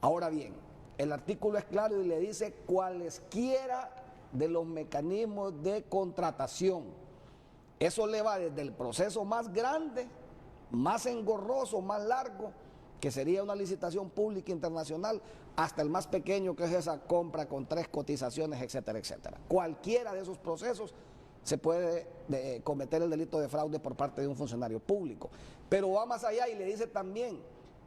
[SPEAKER 1] Ahora bien, el artículo es claro y le dice cualesquiera de los mecanismos de contratación. Eso le va desde el proceso más grande, más engorroso, más largo, que sería una licitación pública internacional, hasta el más pequeño, que es esa compra con 3 cotizaciones, etcétera, etcétera. Cualquiera de esos procesos se puede cometer el delito de fraude por parte de un funcionario público. Pero va más allá y le dice también,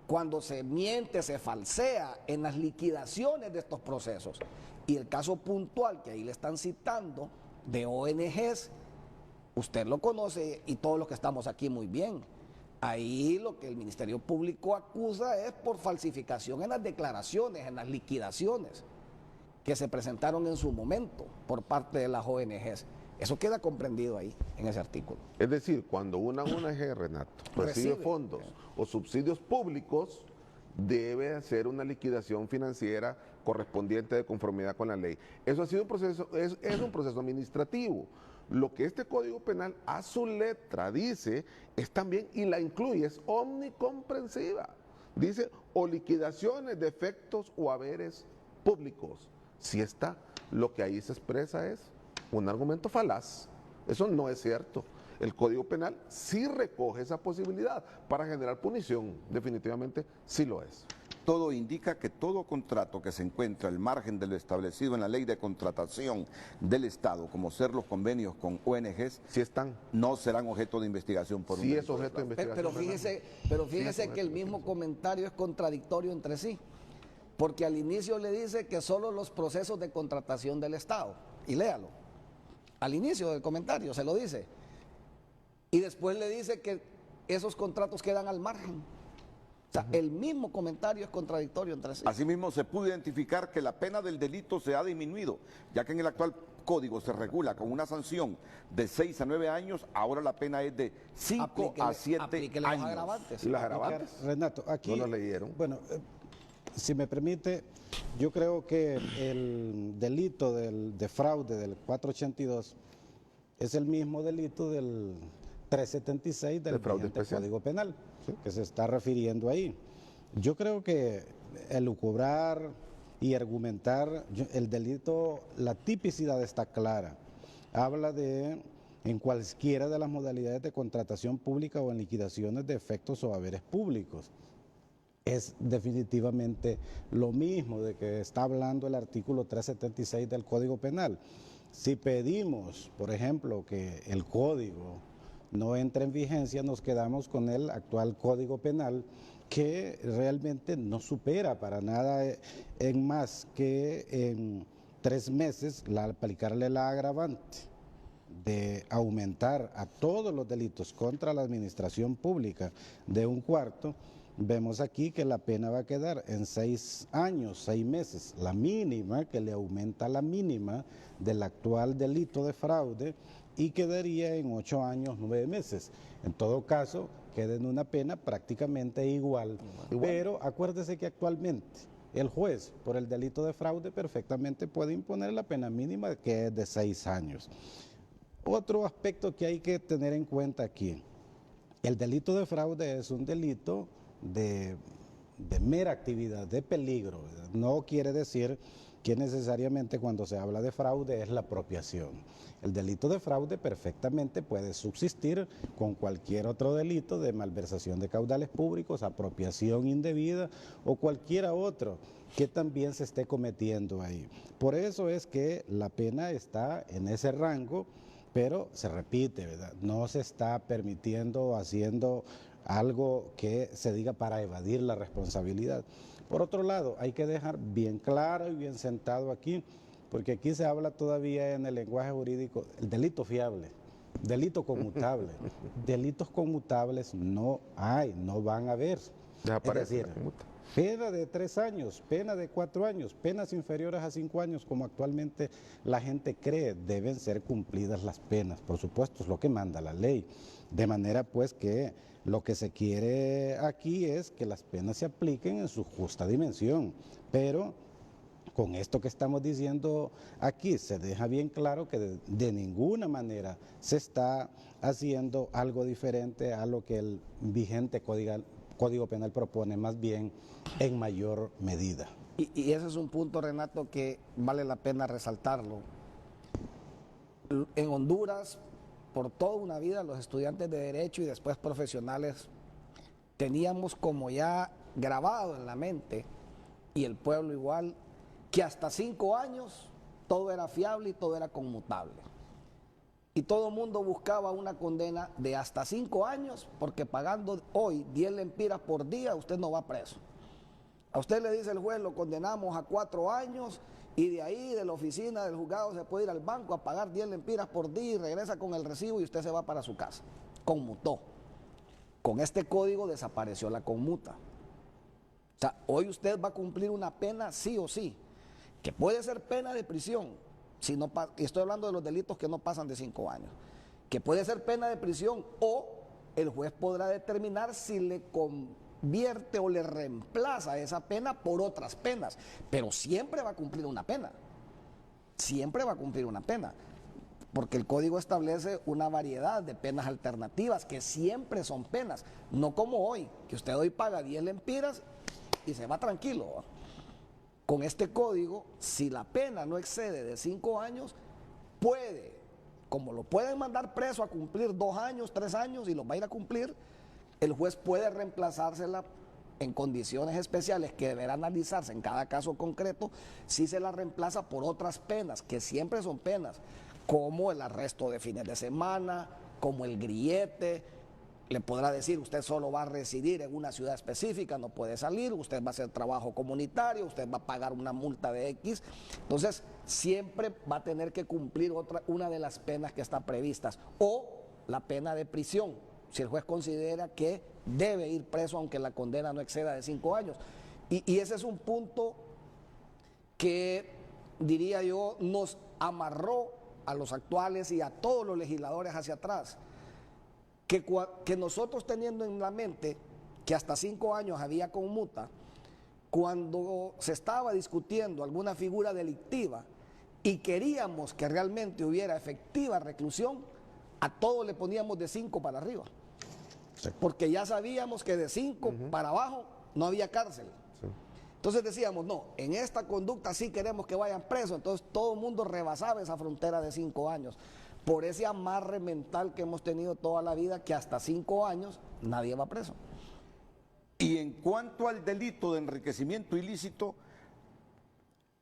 [SPEAKER 1] cuando se miente, se falsea en las liquidaciones de estos procesos. Y el caso puntual que ahí le están citando de ONGs, usted lo conoce y todos los que estamos aquí muy bien. Ahí lo que el Ministerio Público acusa es por falsificación en las declaraciones, en las liquidaciones que se presentaron en su momento por parte de las ONGs. Eso queda comprendido ahí, en ese artículo.
[SPEAKER 3] Es decir, cuando una ONG, Renato, recibe fondos o subsidios públicos, debe hacer una liquidación financiera correspondiente de conformidad con la ley. Eso ha sido un proceso, es un proceso administrativo. Lo que este Código Penal a su letra dice es también, y la incluye, es omnicomprensiva. Dice, o liquidaciones de efectos o haberes públicos. Si está, lo que ahí se expresa es un argumento falaz. Eso no es cierto. El Código Penal sí recoge esa posibilidad para generar punición. Definitivamente sí lo es.
[SPEAKER 2] Todo indica que todo contrato que se encuentra al margen de lo establecido en la Ley de Contratación del Estado, como ser los convenios con ONGs,
[SPEAKER 3] sí están,
[SPEAKER 2] no serán objeto de investigación por un
[SPEAKER 3] sí
[SPEAKER 2] delito
[SPEAKER 3] es objeto de investigación.
[SPEAKER 1] Pero fíjese que el mismo comentario es contradictorio entre sí, porque al inicio le dice que solo los procesos de contratación del Estado, y léalo, al inicio del comentario se lo dice, y después le dice que esos contratos quedan al margen. O sea, el mismo comentario es contradictorio entre sí.
[SPEAKER 2] Asimismo, se pudo identificar que la pena del delito se ha disminuido, ya que en el actual código se regula con una sanción de 6 a 9 años, ahora la pena es de 5 a 7 años.
[SPEAKER 1] Los agravantes.
[SPEAKER 3] ¿Y las agravantes?
[SPEAKER 4] Renato, aquí...
[SPEAKER 3] No lo leyeron.
[SPEAKER 4] Bueno, si me permite, yo creo que el delito de fraude del 482 es el mismo delito del 376 del vigente Código Penal, ¿sí?, que se está refiriendo ahí. Yo creo que elucubrar y argumentar el delito, la tipicidad está clara. Habla de en cualquiera de las modalidades de contratación pública o en liquidaciones de efectos o haberes públicos. Es definitivamente lo mismo de que está hablando el artículo 376 del Código Penal. Si pedimos, por ejemplo, que el código no entre en vigencia, nos quedamos con el actual Código Penal, que realmente no supera para nada en más que en 3 meses aplicarle la agravante de aumentar a todos los delitos contra la administración pública de 1/4. Vemos aquí que la pena va a quedar en 6 años, 6 meses, la mínima, que le aumenta la mínima del actual delito de fraude, y quedaría en 8 años, 9 meses. En todo caso, queda en una pena prácticamente igual. Pero acuérdese que actualmente el juez, por el delito de fraude, perfectamente puede imponer la pena mínima, que es de 6 años. Otro aspecto que hay que tener en cuenta aquí: el delito de fraude es un delito de mera actividad, de peligro. No quiere decir que necesariamente cuando se habla de fraude es la apropiación. El delito de fraude perfectamente puede subsistir con cualquier otro delito de malversación de caudales públicos, apropiación indebida o cualquiera otro que también se esté cometiendo ahí. Por eso es que la pena está en ese rango, pero se repite, ¿verdad? No se está permitiendo o haciendo algo que se diga para evadir la responsabilidad. Por otro lado, hay que dejar bien claro y bien sentado aquí, porque aquí se habla todavía en el lenguaje jurídico, el delito fiable, delito conmutable. Delitos conmutables no hay, no van a haber.
[SPEAKER 3] Desaparece
[SPEAKER 4] Es
[SPEAKER 3] la
[SPEAKER 4] decir,
[SPEAKER 3] conmuta.
[SPEAKER 4] pena de 3 años, pena de 4 años, penas inferiores a 5 años, como actualmente la gente cree, deben ser cumplidas las penas. Por supuesto, es lo que manda la ley. De manera pues que lo que se quiere aquí es que las penas se apliquen en su justa dimensión, pero con esto que estamos diciendo aquí se deja bien claro que de ninguna manera se está haciendo algo diferente a lo que el vigente Código Penal propone, más bien en mayor medida.
[SPEAKER 1] Y ese es un punto, Renato, que vale la pena resaltarlo. En Honduras, por toda una vida, los estudiantes de Derecho y después profesionales teníamos como ya grabado en la mente, y el pueblo igual, que hasta 5 años todo era fiable y todo era conmutable. Y todo el mundo buscaba una condena de hasta 5 años, porque pagando hoy 10 lempiras por día, usted no va preso. A usted le dice el juez, lo condenamos a 4 años, y de ahí, de la oficina del juzgado, se puede ir al banco a pagar 10 lempiras por día y regresa con el recibo y usted se va para su casa. Conmutó. Con este código desapareció la conmuta. O sea, hoy usted va a cumplir una pena sí o sí, que puede ser pena de prisión, si no, y estoy hablando de los delitos que no pasan de 5 años, que puede ser pena de prisión, o el juez podrá determinar si le convierte o le reemplaza esa pena por otras penas, pero siempre va a cumplir una pena, siempre va a cumplir una pena, porque el código establece una variedad de penas alternativas que siempre son penas, no como hoy, que usted hoy paga 10 lempiras y se va tranquilo, ¿va? Con este código, si la pena no excede de 5 años, puede, como lo pueden mandar preso a cumplir 2 años, 3 años y los va a ir a cumplir, el juez puede reemplazársela en condiciones especiales que deberá analizarse en cada caso concreto, si se la reemplaza por otras penas, que siempre son penas, como el arresto de fines de semana, como el grillete. Le podrá decir, usted solo va a residir en una ciudad específica, no puede salir, usted va a hacer trabajo comunitario, usted va a pagar una multa de X. Entonces, siempre va a tener que cumplir una de las penas que están previstas, o la pena de prisión, si el juez considera que debe ir preso aunque la condena no exceda de 5 años. Y ese es un punto que, diría yo, nos amarró a los actuales y a todos los legisladores hacia atrás. Que nosotros, teniendo en la mente que hasta 5 años había conmuta, cuando se estaba discutiendo alguna figura delictiva y queríamos que realmente hubiera efectiva reclusión, a todos le poníamos de 5 para arriba. Sí. Porque ya sabíamos que de 5 para abajo no había cárcel. Sí. Entonces decíamos, no, en esta conducta sí queremos que vayan presos, entonces todo el mundo rebasaba esa frontera de 5 años. Por ese amarre mental que hemos tenido toda la vida, que hasta 5 años nadie va preso.
[SPEAKER 2] Y en cuanto al delito de enriquecimiento ilícito,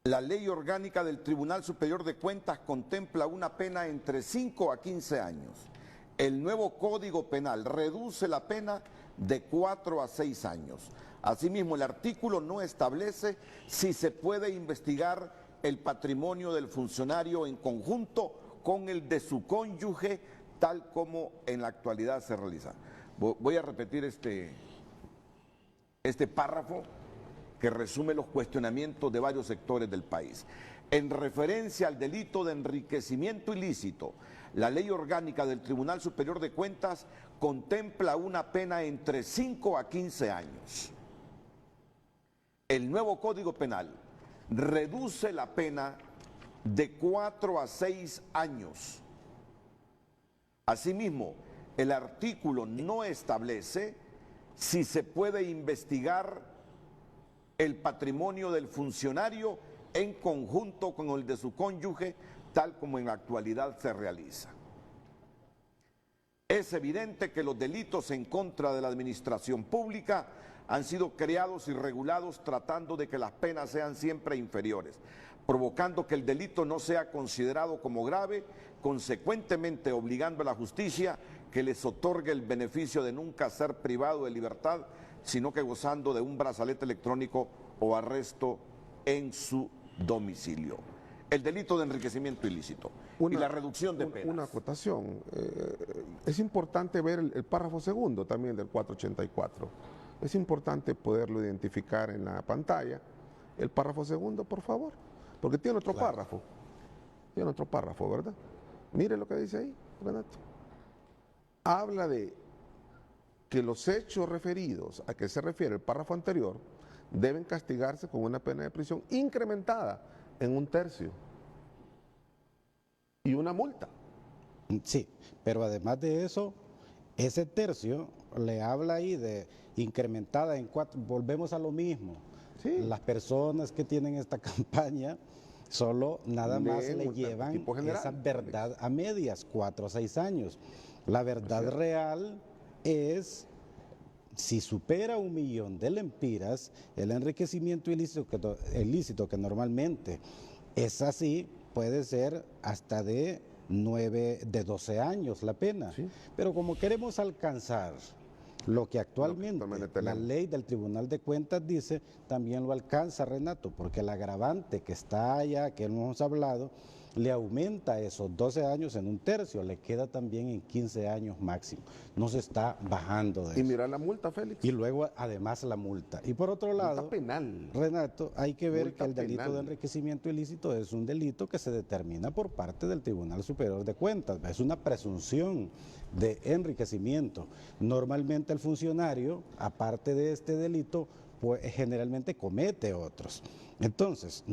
[SPEAKER 2] la ley orgánica del Tribunal Superior de Cuentas contempla una pena entre 5 a 15 años. El nuevo Código Penal reduce la pena de 4 a 6 años. Asimismo, el artículo no establece si se puede investigar el patrimonio del funcionario en conjunto con el de su cónyuge, tal como en la actualidad se realiza. Voy a repetir este párrafo que resume los cuestionamientos de varios sectores del país. En referencia al delito de enriquecimiento ilícito, la ley orgánica del Tribunal Superior de Cuentas contempla una pena entre 5 a 15 años. El nuevo Código Penal reduce la pena de 4 a 6 años. Asimismo, el artículo no establece si se puede investigar el patrimonio del funcionario en conjunto con el de su cónyuge, tal como en la actualidad se realiza. Es evidente que los delitos en contra de la administración pública han sido creados y regulados tratando de que las penas sean siempre inferiores, provocando que el delito no sea considerado como grave, consecuentemente obligando a la justicia que les otorgue el beneficio de nunca ser privado de libertad, sino que gozando de un brazalete electrónico o arresto en su domicilio. El delito de enriquecimiento ilícito y la reducción de penas.
[SPEAKER 3] Una acotación. Es importante ver el párrafo segundo también del 484. Es importante poderlo identificar en la pantalla. El párrafo segundo, por favor, porque tiene otro párrafo. Tiene otro párrafo, ¿verdad? Mire lo que dice ahí, Renato. Habla de que los hechos referidos a que se refiere el párrafo anterior deben castigarse con una pena de prisión incrementada en 1/3 y una multa.
[SPEAKER 4] Sí, pero además de eso, ese tercio le habla ahí de incrementada en 4, volvemos a lo mismo.
[SPEAKER 3] Sí.
[SPEAKER 4] Las personas que tienen esta campaña solo nada más le llevan
[SPEAKER 3] tipo general,
[SPEAKER 4] esa verdad a medias, 4 a 6 años. La verdad real es, si supera 1 millón de lempiras, el enriquecimiento ilícito que normalmente es así, puede ser hasta de 12 años la pena.
[SPEAKER 3] Sí.
[SPEAKER 4] Pero como queremos alcanzar lo que actualmente la ley del Tribunal de Cuentas dice, también lo alcanza, Renato, porque el agravante que está allá, que hemos hablado, le aumenta esos 12 años en 1/3, le queda también en 15 años máximo. No se está bajando de
[SPEAKER 3] Y
[SPEAKER 4] eso.
[SPEAKER 3] mira la multa, Félix.
[SPEAKER 4] Y luego, además, la multa. Y por otro lado,
[SPEAKER 3] Multa penal.
[SPEAKER 4] Renato, hay que ver
[SPEAKER 3] Multa
[SPEAKER 4] que el delito
[SPEAKER 3] penal.
[SPEAKER 4] de enriquecimiento ilícito es un delito que se determina por parte del Tribunal Superior de Cuentas. Es una presunción de enriquecimiento. Normalmente el funcionario, aparte de este delito, pues generalmente comete otros. Entonces,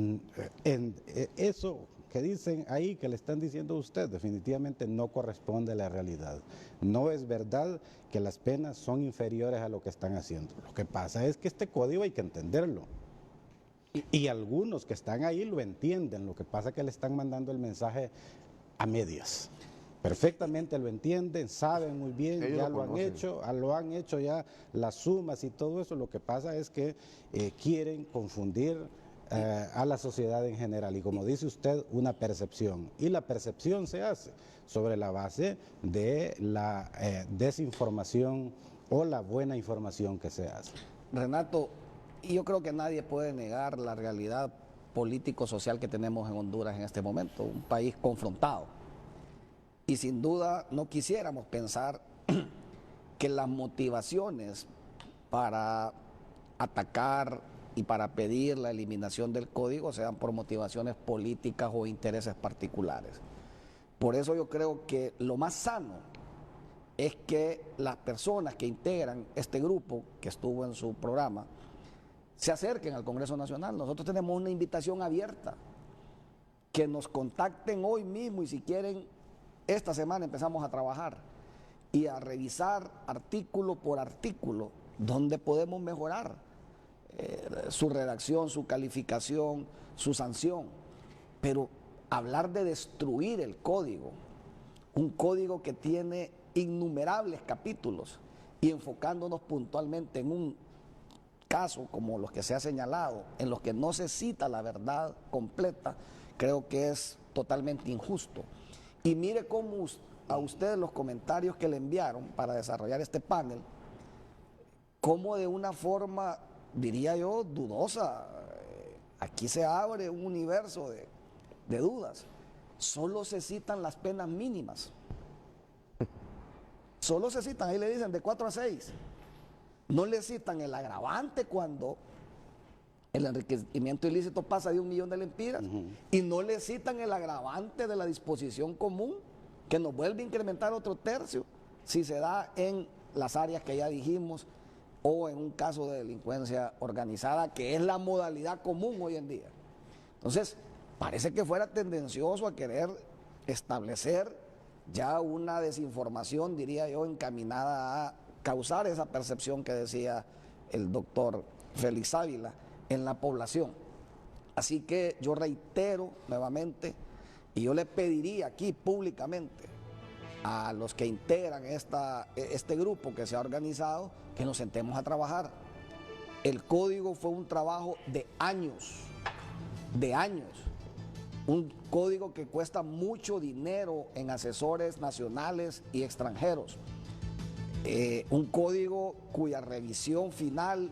[SPEAKER 4] eso que dicen ahí, que le están diciendo a usted, definitivamente no corresponde a la realidad. No es verdad que las penas son inferiores a lo que están haciendo. Lo que pasa es que este código hay que entenderlo. Y algunos que están ahí lo entienden, lo que pasa es que le están mandando el mensaje a medias. Perfectamente lo entienden, saben muy bien,
[SPEAKER 3] Ellos
[SPEAKER 4] ya
[SPEAKER 3] lo
[SPEAKER 4] lo han hecho ya las sumas y todo eso. Lo que pasa es que quieren confundir a la sociedad en general y, como dice usted, una percepción. Y la percepción se hace sobre la base de la desinformación o la buena información que se hace.
[SPEAKER 1] Renato, y yo creo que nadie puede negar la realidad político-social que tenemos en Honduras en este momento, un país confrontado. Y sin duda no quisiéramos pensar que las motivaciones para atacar y para pedir la eliminación del código sean por motivaciones políticas o intereses particulares. Por eso yo creo que lo más sano es que las personas que integran este grupo que estuvo en su programa se acerquen al Congreso Nacional. Nosotros tenemos una invitación abierta, que nos contacten hoy mismo y si quieren, esta semana empezamos a trabajar y a revisar artículo por artículo donde podemos mejorar su redacción, su calificación, su sanción. Pero hablar de destruir el código, un código que tiene innumerables capítulos y enfocándonos puntualmente en un caso como los que se ha señalado, en los que no se cita la verdad completa, creo que es totalmente injusto. Y mire cómo a ustedes los comentarios que le enviaron para desarrollar este panel, cómo de una forma, diría yo, dudosa, aquí se abre un universo de dudas. Solo se citan las penas mínimas. Solo se citan, ahí le dicen de 4 a 6. No le citan el agravante cuando el enriquecimiento ilícito pasa de 1 millón de lempiras, y no le citan el agravante de la disposición común, que nos vuelve a incrementar otro tercio si se da en las áreas que ya dijimos, o en un caso de delincuencia organizada, que es la modalidad común hoy en día. Entonces, parece que fuera tendencioso a querer establecer ya una desinformación, diría yo, encaminada a causar esa percepción que decía el doctor Félix Ávila en la población. Así que yo reitero nuevamente, y yo le pediría aquí públicamente a los que integran este grupo que se ha organizado, que nos sentemos a trabajar. El código fue un trabajo de años, un código que cuesta mucho dinero en asesores nacionales y extranjeros, un código cuya revisión final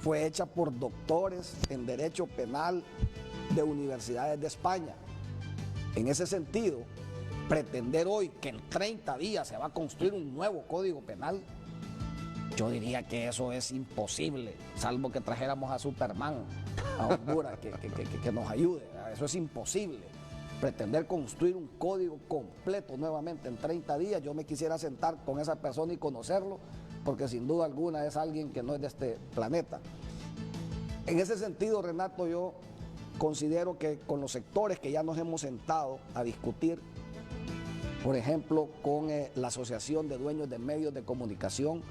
[SPEAKER 1] fue hecha por doctores en Derecho Penal de universidades de España. En ese sentido, pretender hoy que en 30 días se va a construir un nuevo Código Penal, yo diría que eso es imposible, salvo que trajéramos a Superman a Honduras que nos ayude. Eso es imposible. Pretender construir un código completo nuevamente en 30 días, yo me quisiera sentar con esa persona y conocerlo, porque sin duda alguna es alguien que no es de este planeta. En ese sentido, Renato, yo considero que con los sectores que ya nos hemos sentado a discutir, por ejemplo, con la Asociación de Dueños de Medios de Comunicación,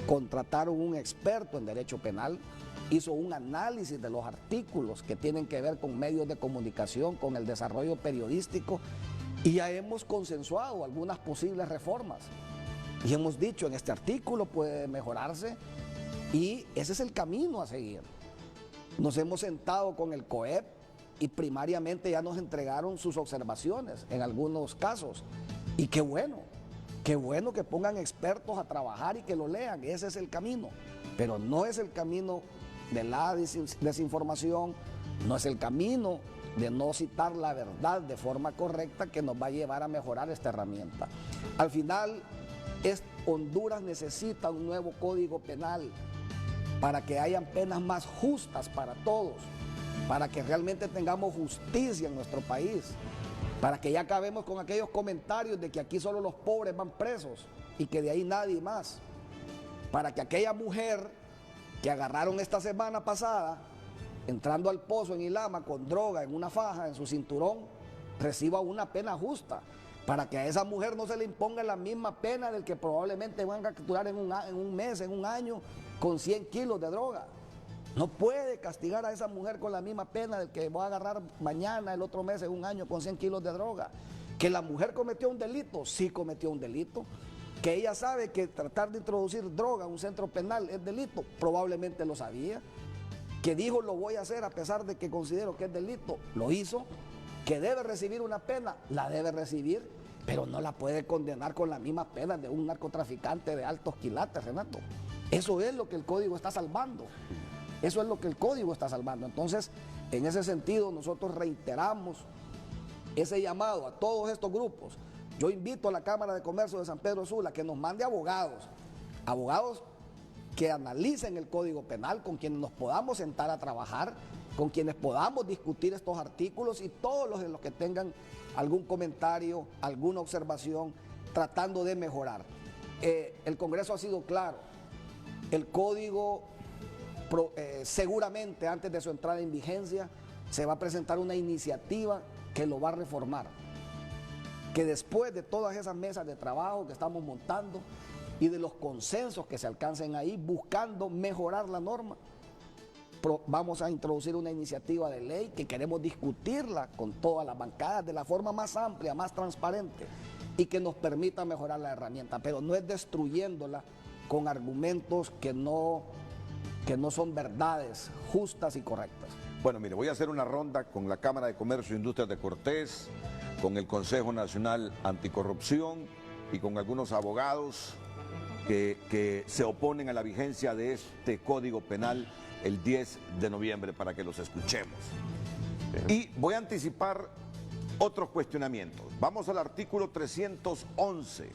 [SPEAKER 1] contrataron un experto en derecho penal, hizo un análisis de los artículos que tienen que ver con medios de comunicación, con el desarrollo periodístico, y ya hemos consensuado algunas posibles reformas. Y hemos dicho, en este artículo puede mejorarse, y ese es el camino a seguir. Nos hemos sentado con el COEP y primariamente ya nos entregaron sus observaciones en algunos casos. Y qué bueno que pongan expertos a trabajar y que lo lean. Ese es el camino, pero no es el camino de la desinformación, no es el camino de no citar la verdad de forma correcta que nos va a llevar a mejorar esta herramienta. Al final, Honduras necesita un nuevo código penal para que hayan penas más justas para todos, para que realmente tengamos justicia en nuestro país, para que ya acabemos con aquellos comentarios de que aquí solo los pobres van presos y que de ahí nadie más, para que aquella mujer que agarraron esta semana pasada entrando al pozo en Ilama con droga en una faja en su cinturón reciba una pena justa, para que a esa mujer no se le imponga la misma pena del que probablemente van a capturar en un mes, en un año, con 100 kilos de droga. No puede castigar a esa mujer con la misma pena del que va a agarrar mañana, el otro mes, en un año, con 100 kilos de droga. Que la mujer cometió un delito, sí cometió un delito. Que ella sabe que tratar de introducir droga a un centro penal es delito, probablemente lo sabía. Que dijo lo voy a hacer a pesar de que considero que es delito, lo hizo. Que debe recibir una pena, la debe recibir, pero no la puede condenar con la misma pena de un narcotraficante de altos quilates, Renato. Eso es lo que el código está salvando. Eso es lo que el código está salvando. Entonces, en ese sentido, nosotros reiteramos ese llamado a todos estos grupos. Yo invito a la Cámara de Comercio de San Pedro Sula que nos mande abogados que analicen el Código Penal, con quienes nos podamos sentar a trabajar, con quienes podamos discutir estos artículos y todos los que tengan algún comentario, alguna observación, tratando de mejorar. El Congreso ha sido claro. El Código seguramente antes de su entrada en vigencia se va a presentar una iniciativa que lo va a reformar, que después de todas esas mesas de trabajo que estamos montando y de los consensos que se alcancen ahí buscando mejorar la norma, vamos a introducir una iniciativa de ley que queremos discutirla con todas las bancadas de la forma más amplia, más transparente y que nos permita mejorar la herramienta, pero no es destruyéndola con argumentos que no son verdades justas y correctas.
[SPEAKER 2] Bueno, mire, voy a hacer una ronda con la Cámara de Comercio e Industrias de Cortés, con el Consejo Nacional Anticorrupción y con algunos abogados que se oponen a la vigencia de este Código Penal el 10 de noviembre para que los escuchemos. Y voy a anticipar otros cuestionamientos. Vamos al artículo 311.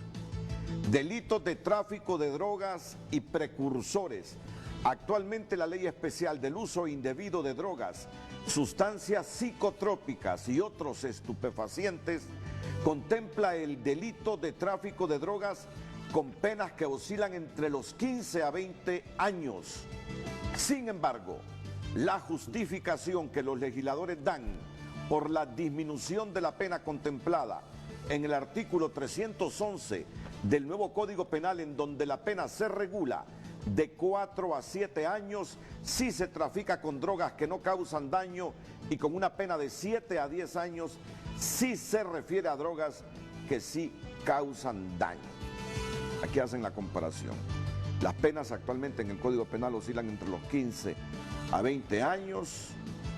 [SPEAKER 2] Delitos de tráfico de drogas y precursores. Actualmente la Ley Especial del Uso Indebido de Drogas, Sustancias Psicotrópicas y otros estupefacientes contempla el delito de tráfico de drogas con penas que oscilan entre los 15 a 20 años. Sin embargo, la justificación que los legisladores dan por la disminución de la pena contemplada en el artículo 311 del nuevo Código Penal, en donde la pena se regula de 4 a 7 años si se trafica con drogas que no causan daño y con una pena de 7 a 10 años si se refiere a drogas que sí causan daño. Aquí hacen la comparación. Las penas actualmente en el Código Penal oscilan entre los 15 a 20 años.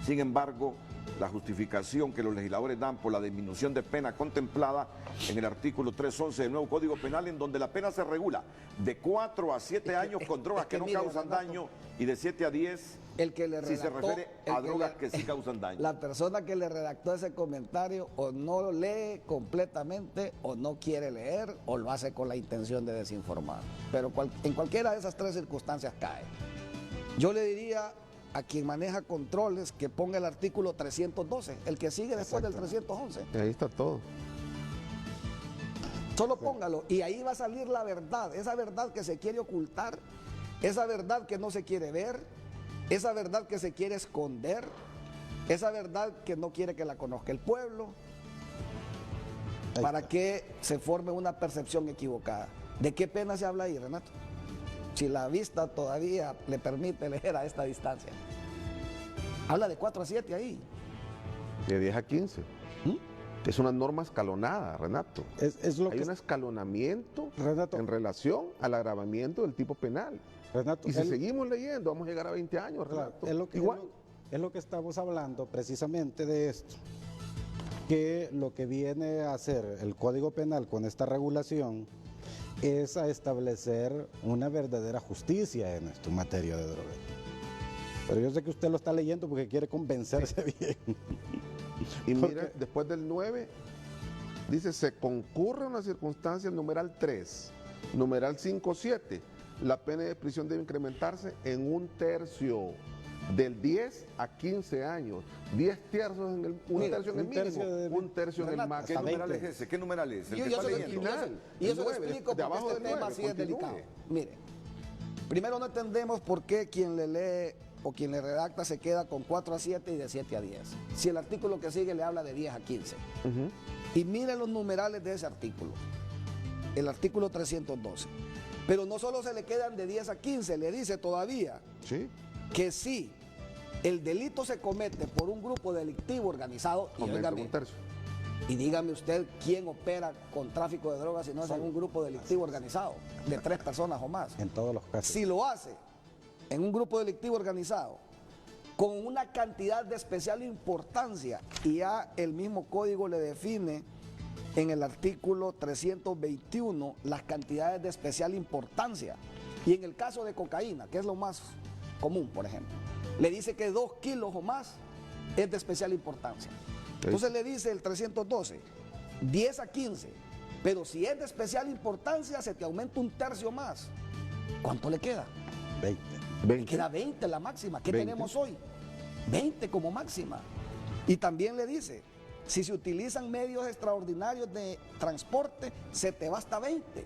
[SPEAKER 2] Sin embargo, la justificación que los legisladores dan por la disminución de pena contemplada en el artículo 311 del nuevo Código Penal, en donde la pena se regula de 4 a 7 años con drogas que no
[SPEAKER 1] mire,
[SPEAKER 2] causan
[SPEAKER 1] Renato,
[SPEAKER 2] daño y de 7 a 10
[SPEAKER 1] el que le
[SPEAKER 2] si se
[SPEAKER 1] redactó,
[SPEAKER 2] refiere a drogas que sí causan daño.
[SPEAKER 1] La persona que le redactó ese comentario o no lo lee completamente o no quiere leer o lo hace con la intención de desinformar. Pero en cualquiera de esas tres circunstancias cae. Yo le diría a quien maneja controles que ponga el artículo 312, el que sigue después del 311.
[SPEAKER 3] Ahí está todo.
[SPEAKER 1] Solo póngalo y ahí va a salir la verdad, esa verdad que se quiere ocultar, esa verdad que no se quiere ver, esa verdad que se quiere esconder, esa verdad que no quiere que la conozca el pueblo, para que se forme una percepción equivocada. ¿De qué pena se habla ahí, Renato? Si la vista todavía le permite leer a esta distancia. Habla de 4 a 7 ahí.
[SPEAKER 3] De 10 a 15. Es una norma escalonada, Renato.
[SPEAKER 4] Es lo
[SPEAKER 3] Hay
[SPEAKER 4] que
[SPEAKER 3] un escalonamiento
[SPEAKER 4] Renato.
[SPEAKER 3] en relación al agravamiento del tipo penal.
[SPEAKER 4] Renato,
[SPEAKER 3] Y si seguimos leyendo, vamos a llegar a 20 años,
[SPEAKER 4] claro,
[SPEAKER 3] Renato.
[SPEAKER 4] es lo que,
[SPEAKER 3] Igual.
[SPEAKER 4] es lo que estamos hablando precisamente de esto, que lo que viene a hacer el Código Penal con esta regulación es a establecer una verdadera justicia en esta materia de drogas. Pero yo sé que usted lo está leyendo porque quiere convencerse bien.
[SPEAKER 3] Y mira, después del 9, dice, se concurre una circunstancia, el numeral 3, numeral 5.7, la pena de prisión debe incrementarse en 1/3, del 10 a 15 años, 10 tercios en el, un tercio en el mínimo, 1/3 en el
[SPEAKER 1] Renato,
[SPEAKER 3] máximo.
[SPEAKER 2] ¿Qué numeral es ese? ¿Qué numeral es? El
[SPEAKER 1] Yo
[SPEAKER 2] que
[SPEAKER 1] eso
[SPEAKER 2] está
[SPEAKER 1] lo
[SPEAKER 2] leyendo.
[SPEAKER 1] explico, y
[SPEAKER 3] El
[SPEAKER 1] eso lo
[SPEAKER 3] 9,
[SPEAKER 1] explico
[SPEAKER 3] de
[SPEAKER 1] porque
[SPEAKER 3] abajo
[SPEAKER 1] este
[SPEAKER 3] del
[SPEAKER 1] tema
[SPEAKER 3] 9,
[SPEAKER 1] sí es
[SPEAKER 3] continúe.
[SPEAKER 1] delicado. Mire, primero no entendemos por qué quien le lee o quien le redacta se queda con 4 a 7 y de 7 a 10. Si el artículo que sigue le habla de 10 a 15. Y miren los numerales de ese artículo, el artículo 312. Pero no solo se le quedan de 10 a 15, le dice todavía
[SPEAKER 3] Sí,
[SPEAKER 1] que si el delito se comete por un grupo delictivo organizado, y
[SPEAKER 3] aumenta
[SPEAKER 1] óigame,
[SPEAKER 3] 1/3.
[SPEAKER 1] y dígame usted quién opera con tráfico de drogas si no es en un grupo delictivo organizado, de 3 personas o más.
[SPEAKER 4] En todos los casos.
[SPEAKER 1] Si lo hace en un grupo delictivo organizado, con una cantidad de especial importancia, y ya el mismo código le define en el artículo 321 las cantidades de especial importancia. Y en el caso de cocaína, que es lo más común, por ejemplo, le dice que 2 kilos o más es de especial importancia. Entonces le dice el 312, 10 a 15, pero si es de especial importancia se te aumenta 1/3 más. ¿Cuánto le queda?
[SPEAKER 4] 20.
[SPEAKER 1] Le queda 20 la máxima. ¿Qué
[SPEAKER 3] 20.
[SPEAKER 1] tenemos hoy? 20 como máxima. Y también le dice, si se utilizan medios extraordinarios de transporte, se te va hasta 20.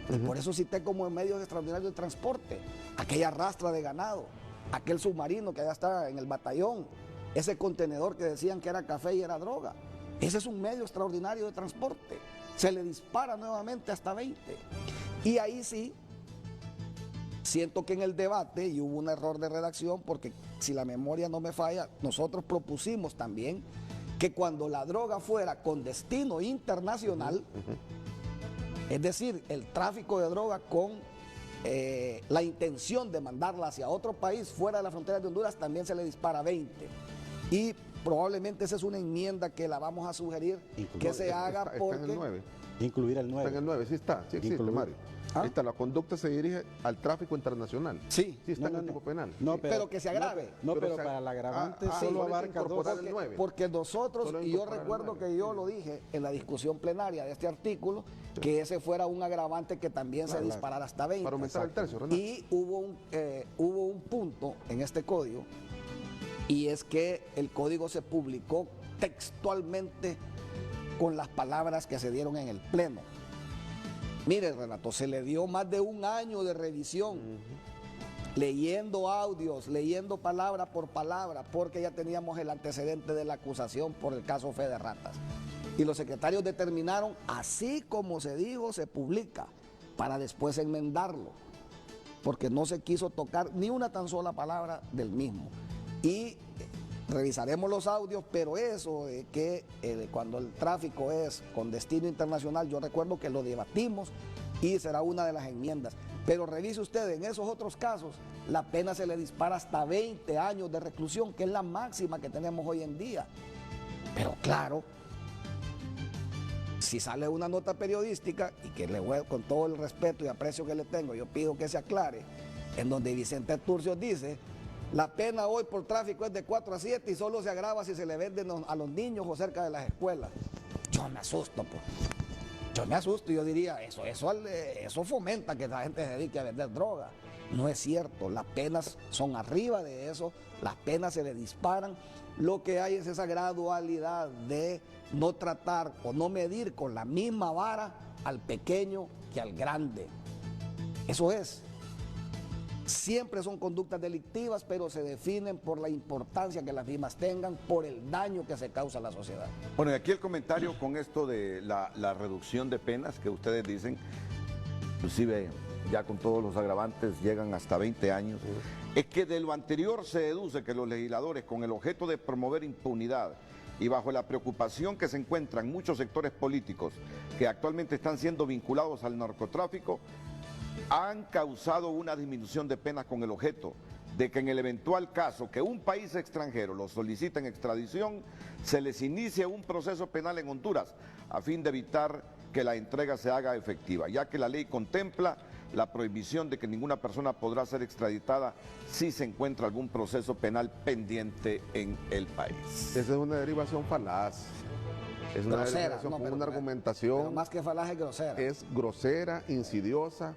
[SPEAKER 1] Y por eso cité como medios extraordinarios de transporte, aquella rastra de ganado, aquel submarino que allá está en el batallón, ese contenedor que decían que era café y era droga. Ese es un medio extraordinario de transporte. Se le dispara nuevamente hasta 20. Y ahí sí, siento que en el debate, y hubo un error de redacción, porque si la memoria no me falla, nosotros propusimos también que cuando la droga fuera con destino internacional, es decir, el tráfico de droga con la intención de mandarla hacia otro país fuera de las fronteras de Honduras, también se le dispara 20. Y probablemente esa es una enmienda que la vamos a sugerir que se haga
[SPEAKER 3] Está
[SPEAKER 1] porque...
[SPEAKER 3] en el 9.
[SPEAKER 4] Incluir el
[SPEAKER 3] Está en
[SPEAKER 4] 9.
[SPEAKER 3] el 9, sí está, sí existe,
[SPEAKER 4] Incluir.
[SPEAKER 3] Mario.
[SPEAKER 1] ¿Ah?
[SPEAKER 3] Ahí está, la conducta se dirige al tráfico internacional.
[SPEAKER 1] Sí.
[SPEAKER 3] Sí está en el tipo penal.
[SPEAKER 4] No,
[SPEAKER 3] Sí.
[SPEAKER 1] pero que se agrave.
[SPEAKER 4] No,
[SPEAKER 3] Pero
[SPEAKER 4] pero
[SPEAKER 3] se-
[SPEAKER 4] para el agravante
[SPEAKER 3] Ah,
[SPEAKER 4] solo
[SPEAKER 3] hay que
[SPEAKER 4] abarca dos.
[SPEAKER 3] incorporar el 9.
[SPEAKER 1] Porque nosotros,
[SPEAKER 3] Solo
[SPEAKER 1] y yo
[SPEAKER 3] incorporar el
[SPEAKER 1] recuerdo
[SPEAKER 3] 9.
[SPEAKER 1] que yo lo dije en la discusión plenaria de este artículo, que ese fuera un agravante que también se disparara hasta 20.
[SPEAKER 3] Para aumentar el tercio, Renato.
[SPEAKER 1] Y hubo un punto en este código, y es que el código se publicó textualmente con las palabras que se dieron en el Pleno. Mire, Renato, se le dio más de un año de revisión, leyendo audios, leyendo palabra por palabra, porque ya teníamos el antecedente de la acusación por el caso Fede Ratas. Y los secretarios determinaron, así como se dijo, se publica, para después enmendarlo. porque no se quiso tocar ni una tan sola palabra del mismo. Y revisaremos los audios, pero eso de que cuando el tráfico es con destino internacional, yo recuerdo que lo debatimos y será una de las enmiendas. Pero revise usted, en esos otros casos, la pena se le dispara hasta 20 años de reclusión, que es la máxima que tenemos hoy en día. Pero claro, si sale una nota periodística, y que le voy, con todo el respeto y aprecio que le tengo, yo pido que se aclare, en donde Vicente Turcios dice: la pena hoy por tráfico es de 4 a 7 y solo se agrava si se le venden a los niños o cerca de las escuelas. Yo me asusto, pues. Yo me asusto y yo diría, eso fomenta que la gente se dedique a vender droga. No es cierto, las penas son arriba de eso, las penas se le disparan. Lo que hay es esa gradualidad de no tratar o no medir con la misma vara al pequeño que al grande. Eso es. Siempre son conductas delictivas, pero se definen por la importancia que las mismas tengan, por el daño que se causa a la sociedad.
[SPEAKER 2] Bueno, y aquí el comentario con esto de la reducción de penas que ustedes dicen, inclusive ya con todos los agravantes llegan hasta 20 años, es que de lo anterior se deduce que los legisladores, con el objeto de promover impunidad y bajo la preocupación que se encuentran muchos sectores políticos que actualmente están siendo vinculados al narcotráfico, han causado una disminución de penas con el objeto de que en el eventual caso que un país extranjero los solicite en extradición, se les inicie un proceso penal en Honduras a fin de evitar que la entrega se haga efectiva, ya que la ley contempla la prohibición de que ninguna persona podrá ser extraditada si se encuentra algún proceso penal pendiente en el país.
[SPEAKER 3] Esa es una derivación falaz. Es una
[SPEAKER 1] Grosera,
[SPEAKER 3] derivación
[SPEAKER 1] no,
[SPEAKER 3] con
[SPEAKER 1] pero-
[SPEAKER 3] una
[SPEAKER 1] pero
[SPEAKER 3] argumentación.
[SPEAKER 1] más que falaz es grosera.
[SPEAKER 3] Es grosera, insidiosa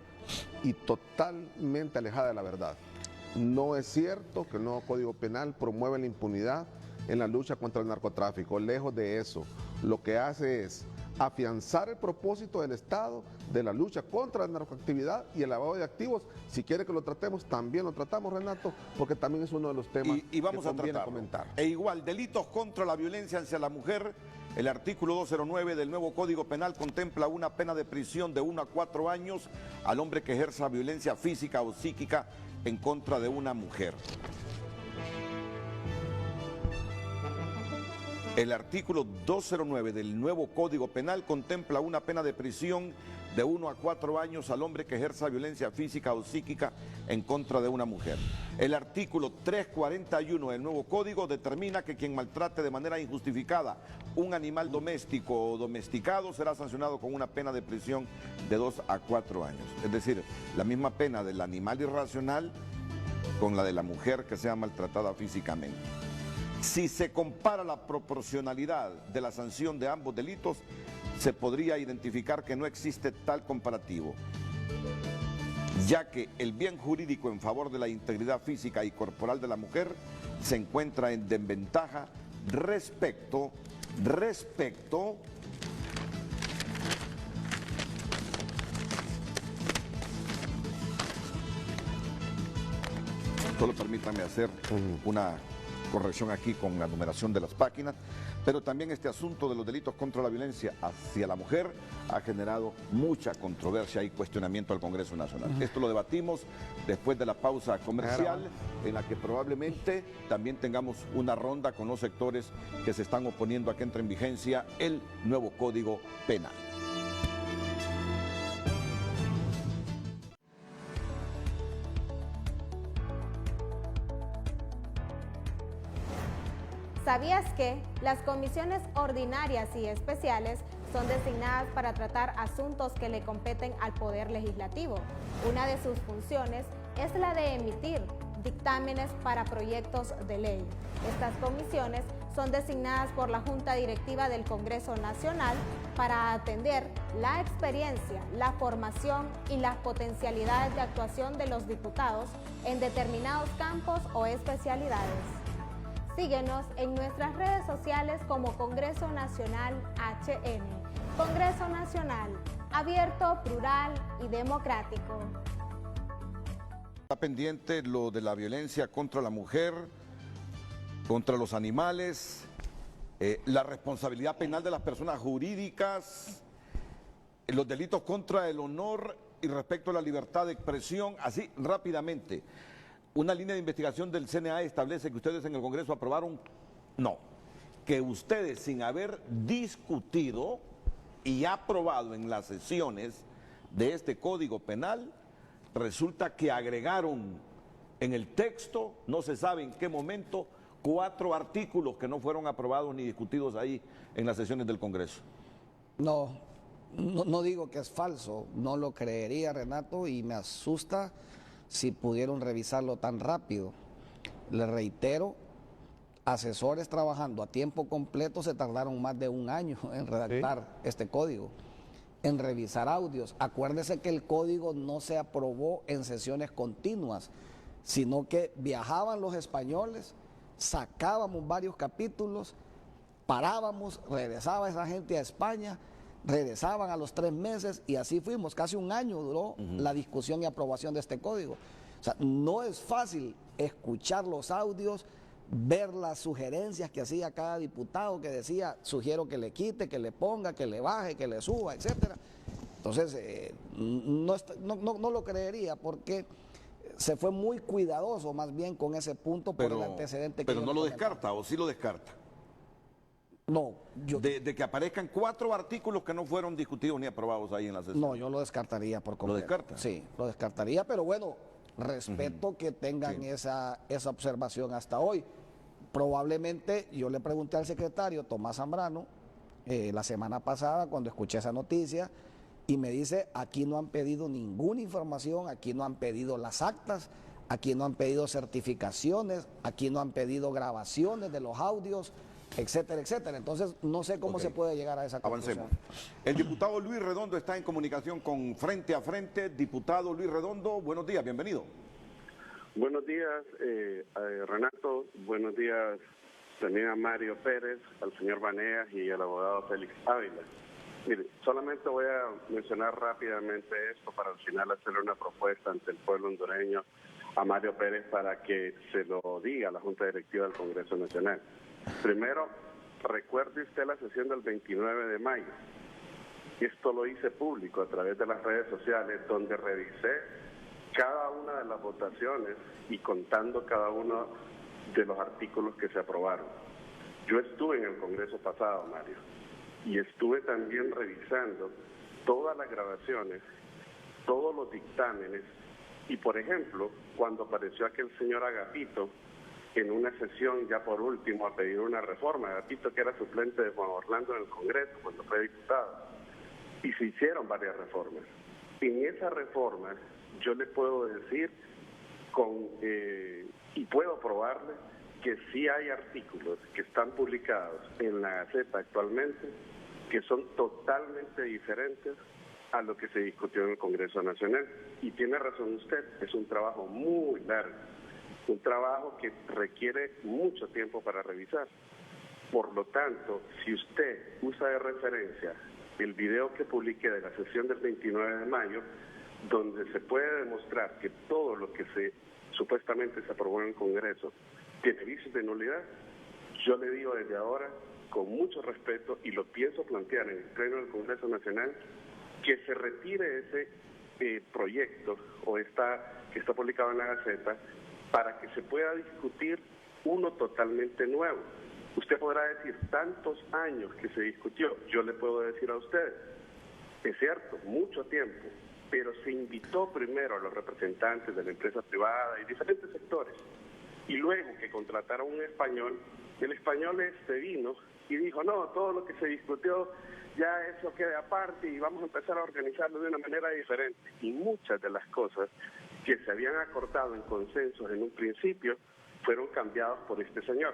[SPEAKER 3] y totalmente alejada de la verdad. No es cierto que el nuevo Código Penal promueve la impunidad en la lucha contra el narcotráfico. Lejos de eso, lo que hace es afianzar el propósito del Estado de la lucha contra la narcoactividad y el lavado de activos. Si quiere que lo tratemos, también lo tratamos, Renato, porque también es uno de los temas
[SPEAKER 2] Y vamos
[SPEAKER 3] que
[SPEAKER 2] a
[SPEAKER 3] conviene
[SPEAKER 2] tratarlo.
[SPEAKER 3] comentar.
[SPEAKER 2] E igual, delitos contra la violencia hacia la mujer. El artículo 209 del nuevo Código Penal contempla una pena de prisión de 1 a 4 años al hombre que ejerza violencia física o psíquica en contra de una mujer. El artículo 209 del nuevo Código Penal contempla una pena de prisión de 1 a 4 años al hombre que ejerza violencia física o psíquica en contra de una mujer. El artículo 341 del nuevo Código determina que quien maltrate de manera injustificada un animal doméstico o domesticado será sancionado con una pena de prisión de 2 a 4 años. Es decir, la misma pena del animal irracional con la de la mujer que sea maltratada físicamente. Si se compara la proporcionalidad de la sanción de ambos delitos, se podría identificar que no existe tal comparativo, ya que el bien jurídico en favor de la integridad física y corporal de la mujer se encuentra en desventaja respecto solo permítanme hacer una corrección aquí con la numeración de las páginas, pero también este asunto de los delitos contra la violencia hacia la mujer ha generado mucha controversia y cuestionamiento al Congreso Nacional. Esto lo debatimos después de la pausa comercial, en la que probablemente también tengamos una ronda con los sectores que se están oponiendo a que entre en vigencia el nuevo Código Penal.
[SPEAKER 8] ¿Sabías que las comisiones ordinarias y especiales son designadas para tratar asuntos que le competen al Poder Legislativo? Una de sus funciones es la de emitir dictámenes para proyectos de ley. Estas comisiones son designadas por la Junta Directiva del Congreso Nacional para atender la experiencia, la formación y las potencialidades de actuación de los diputados en determinados campos o especialidades. Síguenos en nuestras redes sociales como Congreso Nacional HN. Congreso Nacional, abierto, plural y democrático.
[SPEAKER 2] Está pendiente lo de la violencia contra la mujer, contra los animales, la responsabilidad penal de las personas jurídicas, los delitos contra el honor y respecto a la libertad de expresión, así rápidamente, una línea de investigación del CNA establece que ustedes en el Congreso aprobaron, no, que ustedes sin haber discutido y aprobado en las sesiones de este Código Penal, resulta que agregaron en el texto, no se sabe en qué momento, 4 artículos que no fueron aprobados ni discutidos ahí en las sesiones del Congreso.
[SPEAKER 1] No digo que es falso, no lo creería, Renato, y me asusta si pudieron revisarlo tan rápido. Le reitero, asesores trabajando a tiempo completo se tardaron más de un año en redactar este código, en revisar audios. Acuérdese que el código no se aprobó en sesiones continuas, sino que viajaban los españoles, sacábamos varios capítulos, parábamos, regresaba esa gente a España, regresaban a los 3 meses y así fuimos. Casi un año duró la discusión y aprobación de este código. O sea, no es fácil escuchar los audios, ver las sugerencias que hacía cada diputado, que decía, sugiero que le quite, que le ponga, que le baje, que le suba, etcétera. Entonces, no lo creería porque se fue muy cuidadoso más bien con ese punto por el antecedente que
[SPEAKER 2] pero
[SPEAKER 1] yo
[SPEAKER 2] no
[SPEAKER 1] le
[SPEAKER 2] lo
[SPEAKER 1] comentaba.
[SPEAKER 2] descarta, ¿o sí lo descarta?
[SPEAKER 1] No,
[SPEAKER 2] De que aparezcan 4 artículos que no fueron discutidos ni aprobados ahí en la sesión.
[SPEAKER 1] no, yo lo descartaría por completo.
[SPEAKER 2] ¿Lo descarta?
[SPEAKER 1] Sí, lo descartaría, pero bueno, respeto que tengan esa observación hasta hoy. Probablemente, yo le pregunté al secretario Tomás Zambrano la semana pasada cuando escuché esa noticia y me dice, aquí no han pedido ninguna información, aquí no han pedido las actas, aquí no han pedido certificaciones, aquí no han pedido grabaciones de los audios, etcétera, etcétera. Entonces, no sé cómo se puede llegar a esa conclusión.
[SPEAKER 2] Avancemos. El diputado Luis Redondo está en comunicación con Frente a Frente. Diputado Luis Redondo, buenos días, bienvenido.
[SPEAKER 9] Buenos días, Renato. Buenos días también a Mario Pérez, al señor Baneas y al abogado Félix Ávila. Mire, solamente voy a mencionar rápidamente esto para al final hacerle una propuesta ante el pueblo hondureño a Mario Pérez para que se lo diga a la Junta Directiva del Congreso Nacional. Primero, recuerde usted la sesión del 29 de mayo. Esto lo hice público a través de las redes sociales, donde revisé cada una de las votaciones y contando cada uno de los artículos que se aprobaron. Yo estuve en el Congreso pasado, Mario, y estuve también revisando todas las grabaciones, todos los dictámenes, y por ejemplo, cuando apareció aquel señor Agapito en una sesión ya por último a pedir una reforma, Agapito que era suplente de Juan Orlando en el Congreso cuando fue diputado, y se hicieron varias reformas. En esa reforma yo le puedo decir y puedo probarle que sí hay artículos que están publicados en la Gaceta actualmente que son totalmente diferentes a lo que se discutió en el Congreso Nacional. Y tiene razón usted, es un trabajo muy largo, un trabajo que requiere mucho tiempo para revisar. Por lo tanto, si usted usa de referencia el video que publiqué de la sesión del 29 de mayo, donde se puede demostrar que todo lo que supuestamente se aprobó en el Congreso tiene vicios de nulidad, yo le digo desde ahora, con mucho respeto, y lo pienso plantear en el Pleno del Congreso Nacional, que se retire ese proyecto que está publicado en la Gaceta para que se pueda discutir uno totalmente nuevo. Usted podrá decir, tantos años que se discutió, yo le puedo decir a usted, es cierto, mucho tiempo, pero se invitó primero a los representantes de la empresa privada y diferentes sectores, y luego que contrataron un español, el español vino y dijo, no, todo lo que se discutió ya eso queda aparte y vamos a empezar a organizarlo de una manera diferente. Y muchas de las cosas que se habían acordado en consensos en un principio fueron cambiados por este señor.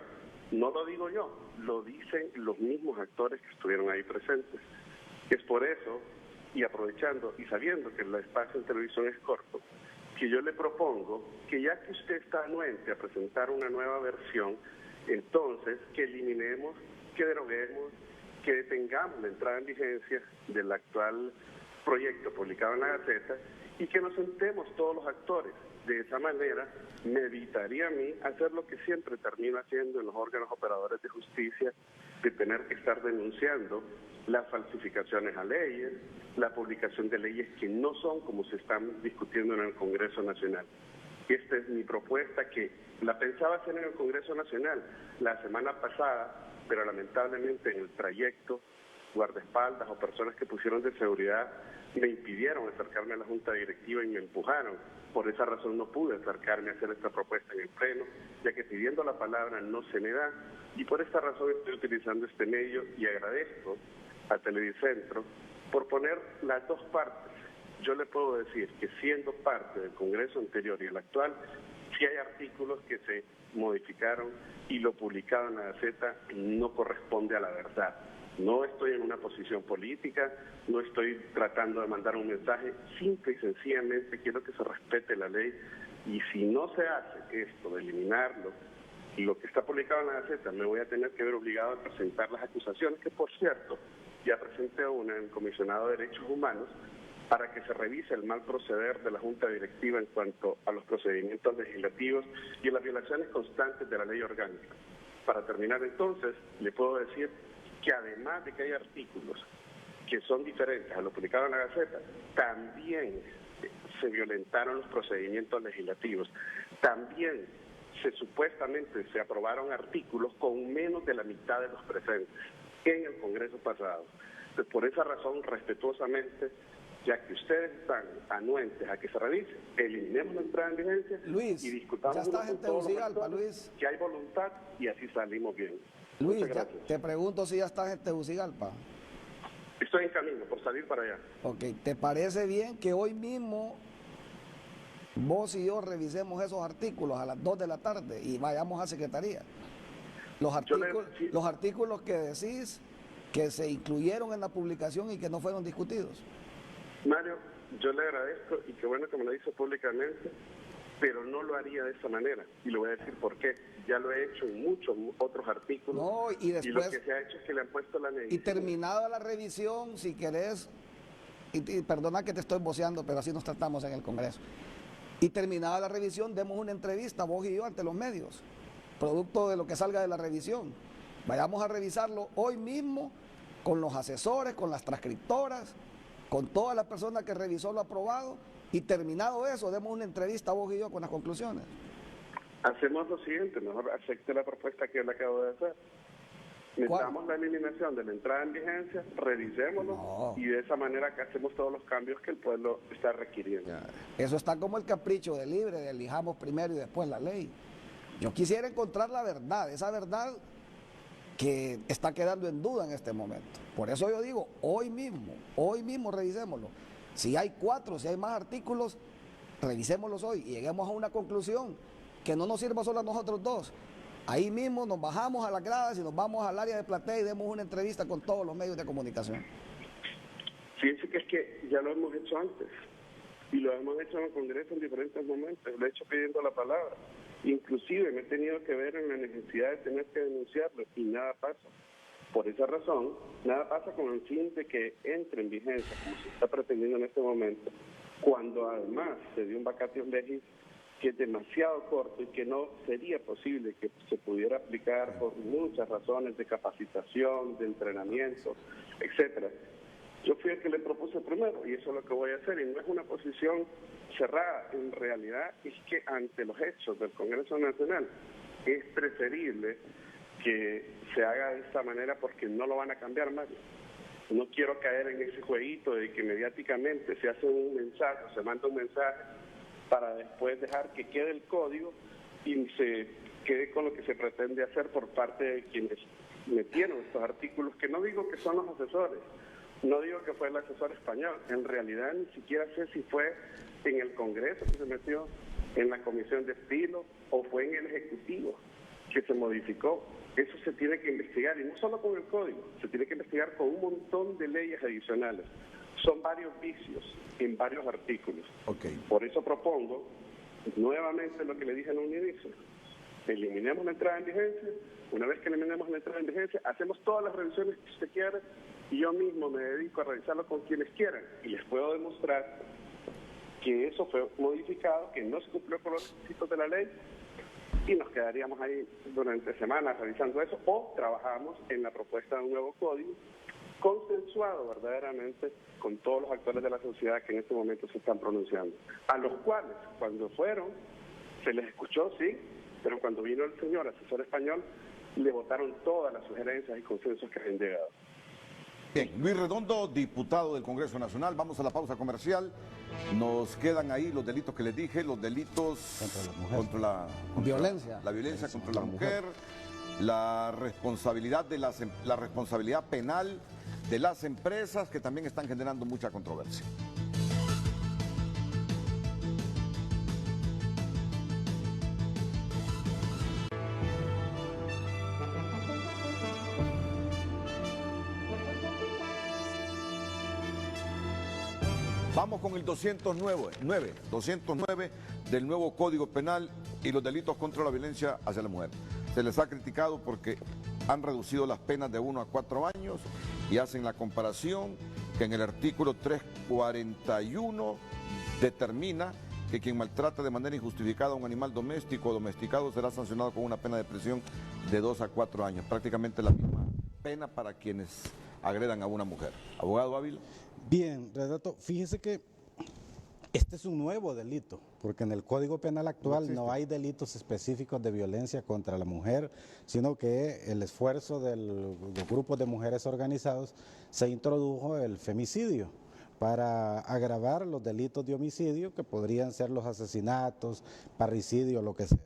[SPEAKER 9] No lo digo yo, lo dicen los mismos actores que estuvieron ahí presentes. Es por eso, y aprovechando y sabiendo que el espacio en televisión es corto, que yo le propongo que ya que usted está anuente a presentar una nueva versión, entonces que eliminemos, que deroguemos, que detengamos la entrada en vigencia del actual proyecto publicado en la Gaceta y que nos sentemos todos los actores. De esa manera me evitaría a mí hacer lo que siempre termino haciendo en los órganos operadores de justicia, de tener que estar denunciando las falsificaciones a leyes, la publicación de leyes que no son como se están discutiendo en el Congreso Nacional. Esta es mi propuesta, que la pensaba hacer en el Congreso Nacional la semana pasada, pero lamentablemente en el trayecto, guardaespaldas o personas que pusieron de seguridad me impidieron acercarme a la Junta Directiva y me empujaron. Por esa razón no pude acercarme a hacer esta propuesta en el Pleno, ya que pidiendo la palabra no se me da, y por esta razón estoy utilizando este medio y agradezco a Televicentro por poner las dos partes. Yo le puedo decir que siendo parte del Congreso anterior y el actual, sí hay artículos que se modificaron y lo publicado en la Gaceta no corresponde a la verdad. No estoy en una posición política, no estoy tratando de mandar un mensaje, simple y sencillamente quiero que se respete la ley, y si no se hace esto de eliminarlo, lo que está publicado en la Gaceta, me voy a tener que ver obligado a presentar las acusaciones, que por cierto, ya presenté una en el Comisionado de Derechos Humanos, para que se revise el mal proceder de la Junta Directiva en cuanto a los procedimientos legislativos y las violaciones constantes de la ley orgánica. Para terminar entonces, le puedo decir que además de que hay artículos que son diferentes a lo publicado en la Gaceta, también se violentaron los procedimientos legislativos. También supuestamente se aprobaron artículos con menos de la mitad de los presentes en el Congreso pasado. Entonces, por esa razón, respetuosamente, ya que ustedes están anuentes a que se revise, eliminemos la entrada en vigencia,
[SPEAKER 1] Luis,
[SPEAKER 9] y discutamos
[SPEAKER 1] ya estás en Tegucigalpa, Luis.
[SPEAKER 9] que hay voluntad y así salimos bien.
[SPEAKER 1] Luis,
[SPEAKER 9] Muchas gracias.
[SPEAKER 1] te pregunto si ya estás en Tegucigalpa.
[SPEAKER 9] Estoy en camino por salir para allá.
[SPEAKER 1] Ok, ¿te parece bien que hoy mismo vos y yo revisemos esos artículos a las 2 de la tarde y vayamos a Secretaría? Los artículos que decís que se incluyeron en la publicación y que no fueron discutidos.
[SPEAKER 9] Mario, yo le agradezco y qué bueno que me lo dice públicamente, pero no lo haría de esa manera, y le voy a decir por qué. Ya lo he hecho en muchos otros artículos,
[SPEAKER 1] no, y después,
[SPEAKER 9] lo que se ha hecho es que le han puesto la medicina.
[SPEAKER 1] Y terminada la revisión, si querés, y perdona que te estoy voceando, pero así nos tratamos en el Congreso, y terminada la revisión, demos una entrevista, vos y yo, ante los medios, producto de lo que salga de la revisión. Vayamos a revisarlo hoy mismo, con los asesores, con las transcriptoras, con toda la persona que revisó lo aprobado, y terminado eso, demos una entrevista vos y yo con las conclusiones.
[SPEAKER 9] Hacemos lo siguiente, mejor acepte la propuesta que yo le acabo de hacer. Metamos la eliminación de la entrada en vigencia, revisémoslo, y de esa manera que hacemos todos los cambios que el pueblo está requiriendo.
[SPEAKER 1] Eso está como el capricho de Libre, de elijamos primero y después la ley. Yo quisiera encontrar la verdad, esa verdad que está quedando en duda en este momento. Por eso yo digo, hoy mismo revisémoslo. Si hay 4, si hay más artículos, revisémoslos hoy y lleguemos a una conclusión que no nos sirva solo a nosotros dos. Ahí mismo nos bajamos a las gradas y nos vamos al área de platea y demos una entrevista con todos los medios de comunicación.
[SPEAKER 9] Fíjense que es que ya lo hemos hecho antes y lo hemos hecho en el Congreso en diferentes momentos, lo he hecho pidiendo la palabra. Inclusive me he tenido que ver en la necesidad de tener que denunciarlo y nada pasa. Por esa razón, nada pasa con el fin de que entre en vigencia, como se está pretendiendo en este momento, cuando además se dio un vacatio legis que es demasiado corto y que no sería posible que se pudiera aplicar por muchas razones de capacitación, de entrenamiento, etcétera. Yo fui el que le propuse primero y eso es lo que voy a hacer, y no es una posición cerrada. En realidad es que ante los hechos del Congreso Nacional es preferible que se haga de esta manera porque no lo van a cambiar, Mario. No quiero caer en ese jueguito de que mediáticamente se hace un mensaje, se manda un mensaje para después dejar que quede el código y se quede con lo que se pretende hacer por parte de quienes metieron estos artículos, que no digo que son los asesores, no digo que fue el asesor español, en realidad ni siquiera sé si fue en el Congreso que se metió, en la Comisión de Estilo, o fue en el Ejecutivo que se modificó. Eso se tiene que investigar, y no solo con el código, se tiene que investigar con un montón de leyes adicionales. Son varios vicios en varios artículos. Por eso propongo nuevamente lo que le dije en un inicio. Eliminemos la entrada en vigencia. Una vez que eliminemos la entrada en vigencia, hacemos todas las revisiones que usted quiera y yo mismo me dedico a revisarlo con quienes quieran y les puedo demostrar que eso fue modificado, que no se cumplió con los requisitos de la ley, y nos quedaríamos ahí durante semanas revisando eso, o trabajamos en la propuesta de un nuevo código consensuado verdaderamente con todos los actores de la sociedad que en este momento se están pronunciando, a los cuales cuando fueron se les escuchó, sí, pero cuando vino el señor asesor español le votaron todas las sugerencias y consensos que habían llegado.
[SPEAKER 2] Bien, Luis Redondo, diputado del Congreso Nacional. Vamos a la pausa comercial. Nos quedan ahí los delitos que les dije, los delitos contra la
[SPEAKER 1] Violencia.
[SPEAKER 2] La violencia contra la mujer, la responsabilidad la responsabilidad penal de las empresas, que también están generando mucha controversia. Vamos con el 209 del nuevo Código Penal y los delitos contra la violencia hacia la mujer. Se les ha criticado porque han reducido las penas de 1 a 4 años y hacen la comparación que en el artículo 341 determina que quien maltrata de manera injustificada a un animal doméstico o domesticado será sancionado con una pena de prisión de 2 a 4 años. Prácticamente la misma pena para quienes agredan a una mujer. Abogado Ávila.
[SPEAKER 4] Bien, Renato, fíjese que este es un nuevo delito, porque en el Código Penal actual no hay delitos específicos de violencia contra la mujer, sino que el esfuerzo de los grupos de mujeres organizados se introdujo el femicidio para agravar los delitos de homicidio, que podrían ser los asesinatos, parricidio, lo que sea.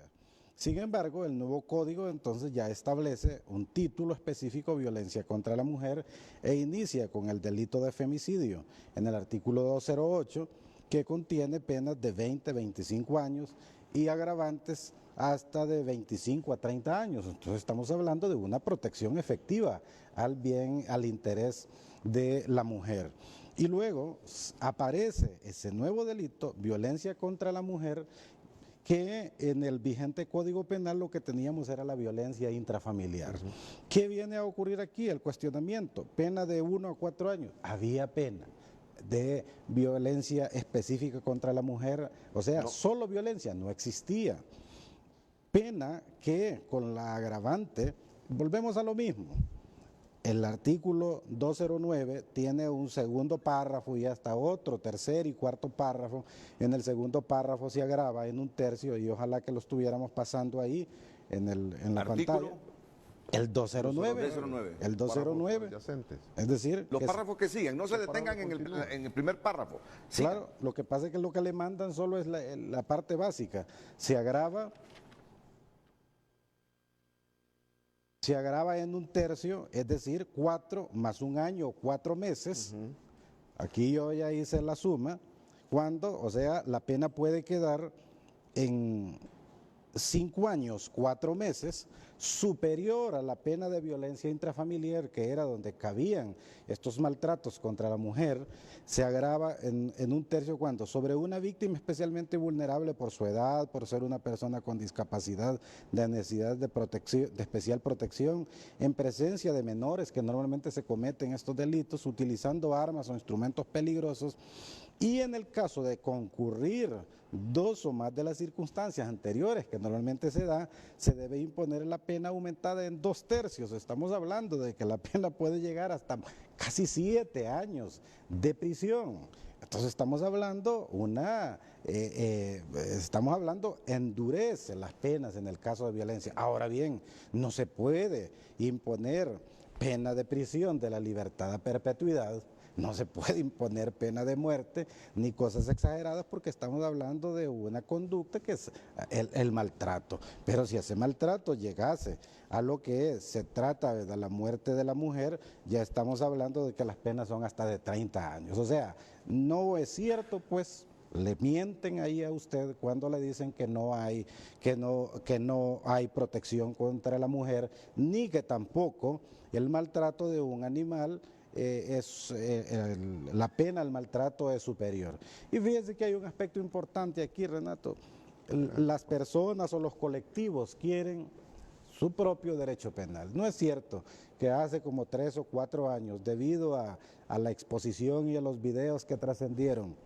[SPEAKER 4] Sin embargo, el nuevo código entonces ya establece un título específico, violencia contra la mujer, e inicia con el delito de femicidio en el artículo 208, que contiene penas de 20 a 25 años y agravantes hasta de 25 a 30 años. Entonces estamos hablando de una protección efectiva al bien, al interés de la mujer. Y luego aparece ese nuevo delito, violencia contra la mujer, que en el vigente Código Penal lo que teníamos era la violencia intrafamiliar. ¿Qué viene a ocurrir aquí? El cuestionamiento, pena de 1 a 4 años. Había pena de violencia específica contra la mujer, o sea, solo violencia, no existía. Pena que con la agravante, volvemos a lo mismo. El artículo 209 tiene un segundo párrafo y hasta otro, tercer y cuarto párrafo. En el segundo párrafo se agrava en un tercio y ojalá que lo estuviéramos pasando ahí en la pantalla. El 209. El 209. Es decir,
[SPEAKER 2] los párrafos que siguen, no se detengan en el primer párrafo.
[SPEAKER 4] Claro, lo que pasa es que lo que le mandan solo es la parte básica. Se agrava en un tercio, es decir, 4 más 1 año, 4 meses. Aquí yo ya hice la suma. Cuando, o sea, la pena puede quedar en 5 años, 4 meses, superior a la pena de violencia intrafamiliar, que era donde cabían estos maltratos contra la mujer, se agrava en un tercio cuando sobre una víctima especialmente vulnerable por su edad, por ser una persona con discapacidad, de necesidad de protección, de especial protección, en presencia de menores que normalmente se cometen estos delitos utilizando armas o instrumentos peligrosos. Y en el caso de concurrir 2 o más de las circunstancias anteriores que normalmente se da, se debe imponer la pena aumentada en 2 tercios. Estamos hablando de que la pena puede llegar hasta casi 7 años de prisión. Entonces estamos hablando endurece las penas en el caso de violencia. Ahora bien, no se puede imponer pena de prisión de la libertad a perpetuidad. No se puede imponer pena de muerte ni cosas exageradas porque estamos hablando de una conducta que es el maltrato. Pero si ese maltrato llegase a lo que se trata de la muerte de la mujer, ya estamos hablando de que las penas son hasta de 30 años. O sea, no es cierto, pues le mienten ahí a usted cuando le dicen que no hay protección contra la mujer, ni que tampoco el maltrato de un animal la pena al maltrato es superior. Y fíjense que hay un aspecto importante aquí, Renato. Las personas o los colectivos quieren su propio derecho penal. No es cierto que hace como 3 o 4 años, debido a la exposición y a los videos que trascendieron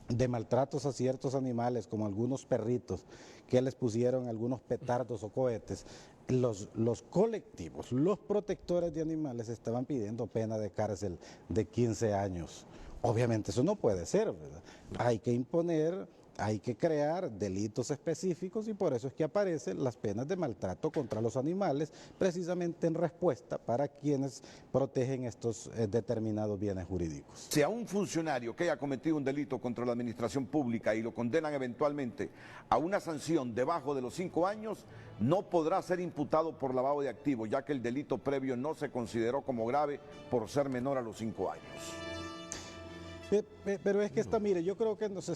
[SPEAKER 4] de maltratos a ciertos animales, como algunos perritos, que les pusieron algunos petardos o cohetes, los colectivos, los protectores de animales estaban pidiendo pena de cárcel de 15 años. Obviamente eso no puede ser, ¿verdad? Hay que imponer, hay que crear delitos específicos y por eso es que aparecen las penas de maltrato contra los animales, precisamente en respuesta para quienes protegen estos determinados bienes jurídicos.
[SPEAKER 2] Si a un funcionario que haya cometido un delito contra la administración pública y lo condenan eventualmente a una sanción debajo de los 5 años, no podrá ser imputado por lavado de activos, ya que el delito previo no se consideró como grave por ser menor a los 5 años.
[SPEAKER 4] Pero es que mire, yo creo que se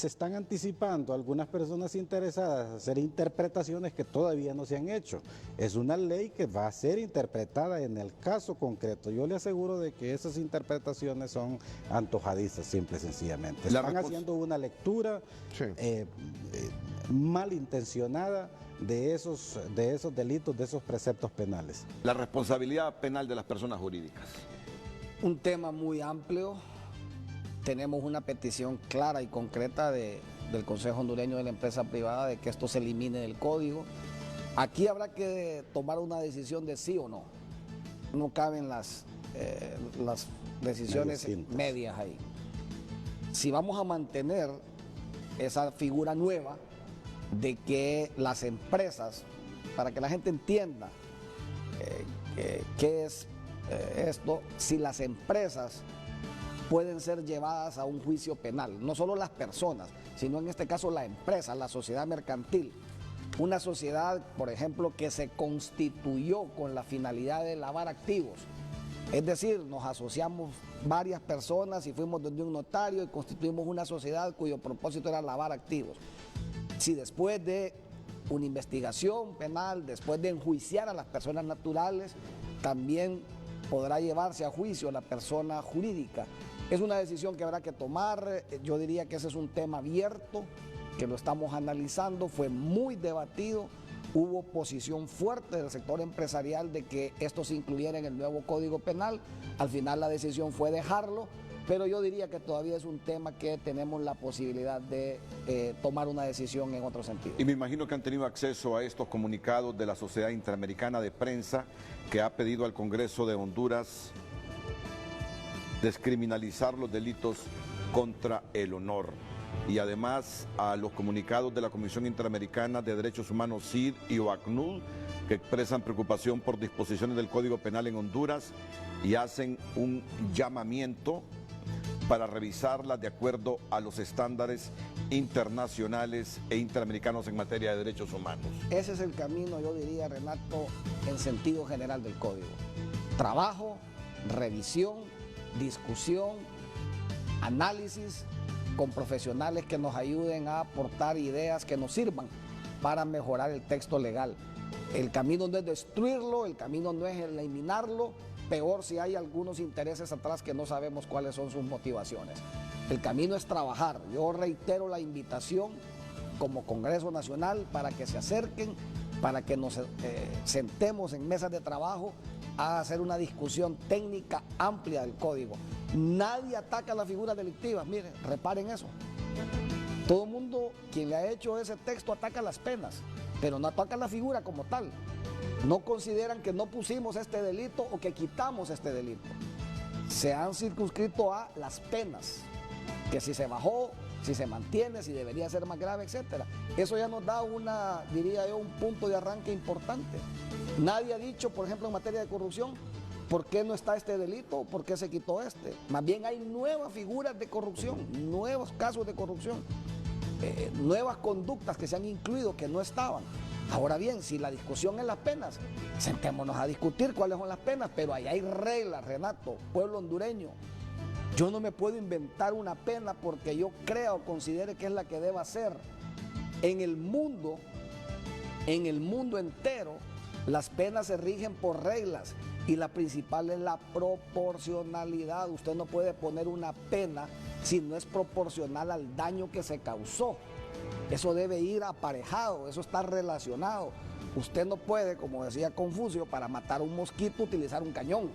[SPEAKER 4] están anticipando algunas personas interesadas a hacer interpretaciones que todavía no se han hecho. Es una ley que va a ser interpretada en el caso concreto. Yo le aseguro de que esas interpretaciones son antojadizas, simple y sencillamente. Están haciendo una lectura malintencionada de esos delitos, de esos preceptos penales.
[SPEAKER 2] La responsabilidad penal de las personas jurídicas.
[SPEAKER 1] Un tema muy amplio. Tenemos una petición clara y concreta del Consejo Hondureño de la Empresa Privada de que esto se elimine del código. Aquí habrá que tomar una decisión de sí o no. No caben las decisiones medias ahí. Si vamos a mantener esa figura nueva de que las empresas, para que la gente entienda qué es esto, si las empresas pueden ser llevadas a un juicio penal, no solo las personas, sino en este caso la empresa, la sociedad mercantil, una sociedad, por ejemplo, que se constituyó con la finalidad de lavar activos, es decir, nos asociamos varias personas y fuimos donde un notario y constituimos una sociedad cuyo propósito era lavar activos. Si después de una investigación penal, después de enjuiciar a las personas naturales, también podrá llevarse a juicio a la persona jurídica. Es una decisión que habrá que tomar. Yo diría que ese es un tema abierto, que lo estamos analizando, fue muy debatido, hubo posición fuerte del sector empresarial de que esto se incluyera en el nuevo Código Penal. Al final la decisión fue dejarlo, pero yo diría que todavía es un tema que tenemos la posibilidad de tomar una decisión en otro sentido.
[SPEAKER 2] Y me imagino que han tenido acceso a estos comunicados de la Sociedad Interamericana de Prensa, que ha pedido al Congreso de Honduras descriminalizar los delitos contra el honor, y además a los comunicados de la Comisión Interamericana de Derechos Humanos, CID y OACNUD, que expresan preocupación por disposiciones del Código Penal en Honduras y hacen un llamamiento para revisarlas de acuerdo a los estándares internacionales e interamericanos en materia de derechos humanos.
[SPEAKER 1] Ese es el camino, yo diría, Renato, en sentido general del código. Trabajo, revisión, discusión, análisis con profesionales que nos ayuden a aportar ideas que nos sirvan para mejorar el texto legal. El camino no es destruirlo, el camino no es eliminarlo, peor si hay algunos intereses atrás que no sabemos cuáles son sus motivaciones. El camino es trabajar. Yo reitero la invitación como Congreso Nacional para que se acerquen, para que nos sentemos en mesas de trabajo a hacer una discusión técnica amplia del código. Nadie ataca las figuras delictivas, miren, reparen eso. Todo el mundo, quien le ha hecho ese texto, ataca las penas, pero no ataca la figura como tal. No consideran que no pusimos este delito o que quitamos este delito. Se han circunscrito a las penas, que si se bajó, si se mantiene, si debería ser más grave, etc. Eso ya nos da diría yo, un punto de arranque importante. Nadie ha dicho, por ejemplo, en materia de corrupción, ¿por qué no está este delito? ¿Por qué se quitó este? Más bien hay nuevas figuras de corrupción, nuevos casos de corrupción, nuevas conductas que se han incluido que no estaban. Ahora bien, si la discusión es las penas, sentémonos a discutir cuáles son las penas, pero ahí hay reglas, Renato, pueblo hondureño. Yo no me puedo inventar una pena porque yo crea o considere que es la que deba ser. En el mundo entero, las penas se rigen por reglas y la principal es la proporcionalidad. Usted no puede poner una pena si no es proporcional al daño que se causó. Eso debe ir aparejado, eso está relacionado. usted no puede, como decía Confucio, para matar un mosquito utilizar un cañón.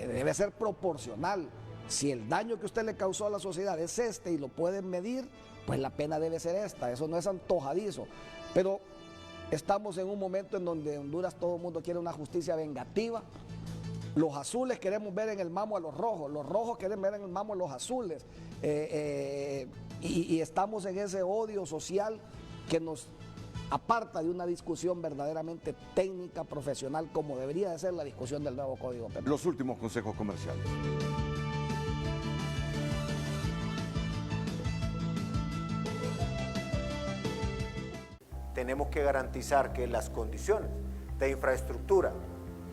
[SPEAKER 1] Debe ser proporcional. Si el daño que usted le causó a la sociedad es este y lo pueden medir, pues la pena debe ser esta. Eso no es antojadizo. Pero estamos en un momento en donde en Honduras todo el mundo quiere una justicia vengativa. Los azules queremos ver en el mamo a los rojos quieren ver en el mamo a los azules. Y estamos en ese odio social que nos aparta de una discusión verdaderamente técnica, profesional, como debería de ser la discusión del nuevo Código Penal.
[SPEAKER 2] Los últimos consejos comerciales.
[SPEAKER 10] Tenemos que garantizar que las condiciones de infraestructura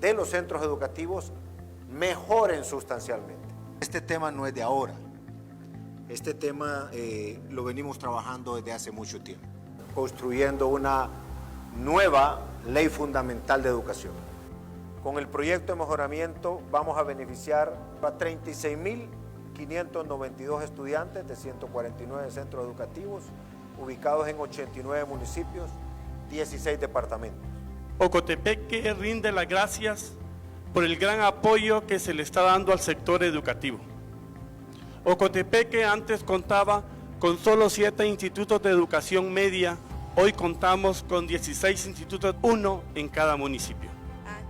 [SPEAKER 10] de los centros educativos mejoren sustancialmente. Este tema no es de ahora. Este tema lo venimos trabajando desde hace mucho tiempo, construyendo una nueva ley fundamental de educación. Con el proyecto de mejoramiento vamos a beneficiar a 36.592 estudiantes de 149 centros educativos, ubicados en 89 municipios, 16 departamentos.
[SPEAKER 11] Ocotepeque rinde las gracias por el gran apoyo que se le está dando al sector educativo. Ocotepeque antes contaba con solo 7 institutos de educación media, hoy contamos con 16 institutos, 1 en cada municipio.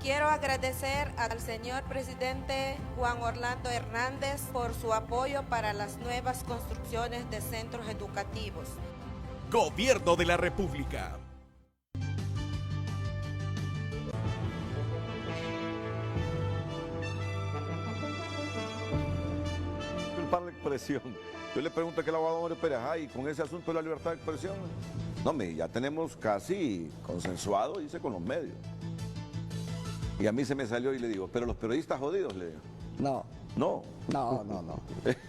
[SPEAKER 12] Quiero agradecer al señor presidente Juan Orlando Hernández por su apoyo para las nuevas construcciones de centros educativos.
[SPEAKER 7] Gobierno de la República.
[SPEAKER 2] Para la expresión. Yo le pregunto a aquel abogado Mario Pérez, ay, con ese asunto de la libertad de expresión. No, ya tenemos casi consensuado, dice, con los medios. Y a mí se me salió y le digo, pero los periodistas jodidos, le digo.
[SPEAKER 1] No.
[SPEAKER 2] No.
[SPEAKER 1] No.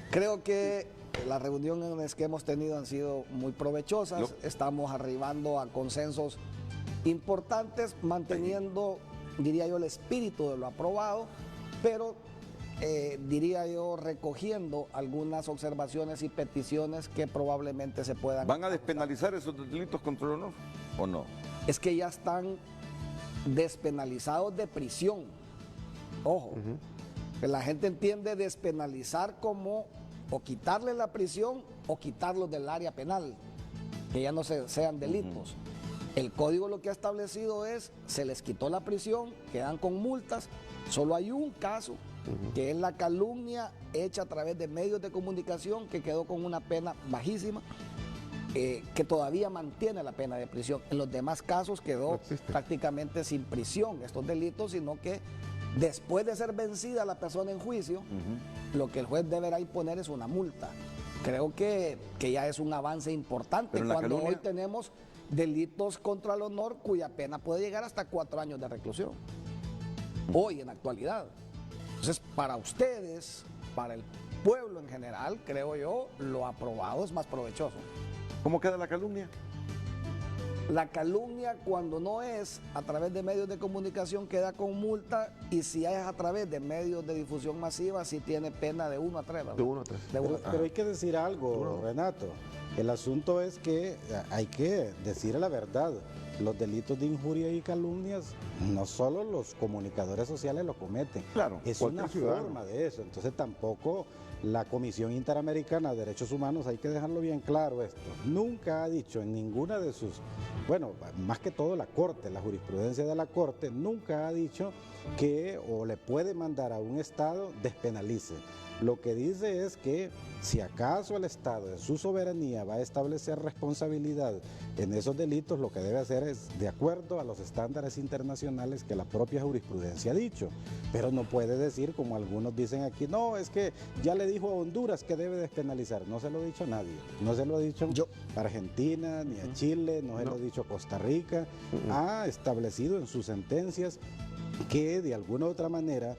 [SPEAKER 1] Creo que las reuniones que hemos tenido han sido muy provechosas. Estamos arribando a consensos importantes, manteniendo, diría yo, el espíritu de lo aprobado, pero diría yo, recogiendo algunas observaciones y peticiones que probablemente se puedan...
[SPEAKER 2] ¿Van a despenalizar esos delitos contra el honor o no?
[SPEAKER 1] Es que ya están despenalizados de prisión. Ojo, que la gente entiende despenalizar como o quitarle la prisión o quitarlos del área penal, que ya no sean delitos. El código lo que ha establecido es, se les quitó la prisión, quedan con multas, solo hay un caso, que es la calumnia hecha a través de medios de comunicación, que quedó con una pena bajísima, que todavía mantiene la pena de prisión. En los demás casos quedó prácticamente sin prisión estos delitos, sino que después de ser vencida la persona en juicio, lo que el juez deberá imponer es una multa. Creo que ya es un avance importante cuando hoy tenemos delitos contra el honor cuya pena puede llegar hasta 4 años de reclusión. Hoy, en la actualidad. Entonces, para ustedes, para el pueblo en general, creo yo, lo aprobado es más provechoso.
[SPEAKER 2] ¿Cómo queda la calumnia?
[SPEAKER 1] La calumnia, cuando no es a través de medios de comunicación, queda con multa, y si es a través de medios de difusión masiva, sí tiene pena de 1 a 3.
[SPEAKER 3] De 1 a 3.
[SPEAKER 4] Pero hay que decir algo, Renato. El asunto es que hay que decir la verdad. Los delitos de injuria y calumnias, no solo los comunicadores sociales lo cometen.
[SPEAKER 2] Claro,
[SPEAKER 4] es una forma de eso. Entonces tampoco la Comisión Interamericana de Derechos Humanos, hay que dejarlo bien claro esto, nunca ha dicho en ninguna de sus, bueno, más que todo la Corte, la jurisprudencia de la Corte, nunca ha dicho que o le puede mandar a un Estado despenalice. Lo que dice es que si acaso el Estado en su soberanía va a establecer responsabilidad en esos delitos, lo que debe hacer es de acuerdo a los estándares internacionales que la propia jurisprudencia ha dicho. Pero no puede decir, como algunos dicen aquí, no, es que ya le dijo a Honduras que debe despenalizar. No se lo ha dicho a nadie. No se lo ha dicho a Argentina, ni a Chile, no se lo ha dicho a Costa Rica. Ha establecido en sus sentencias que de alguna u otra manera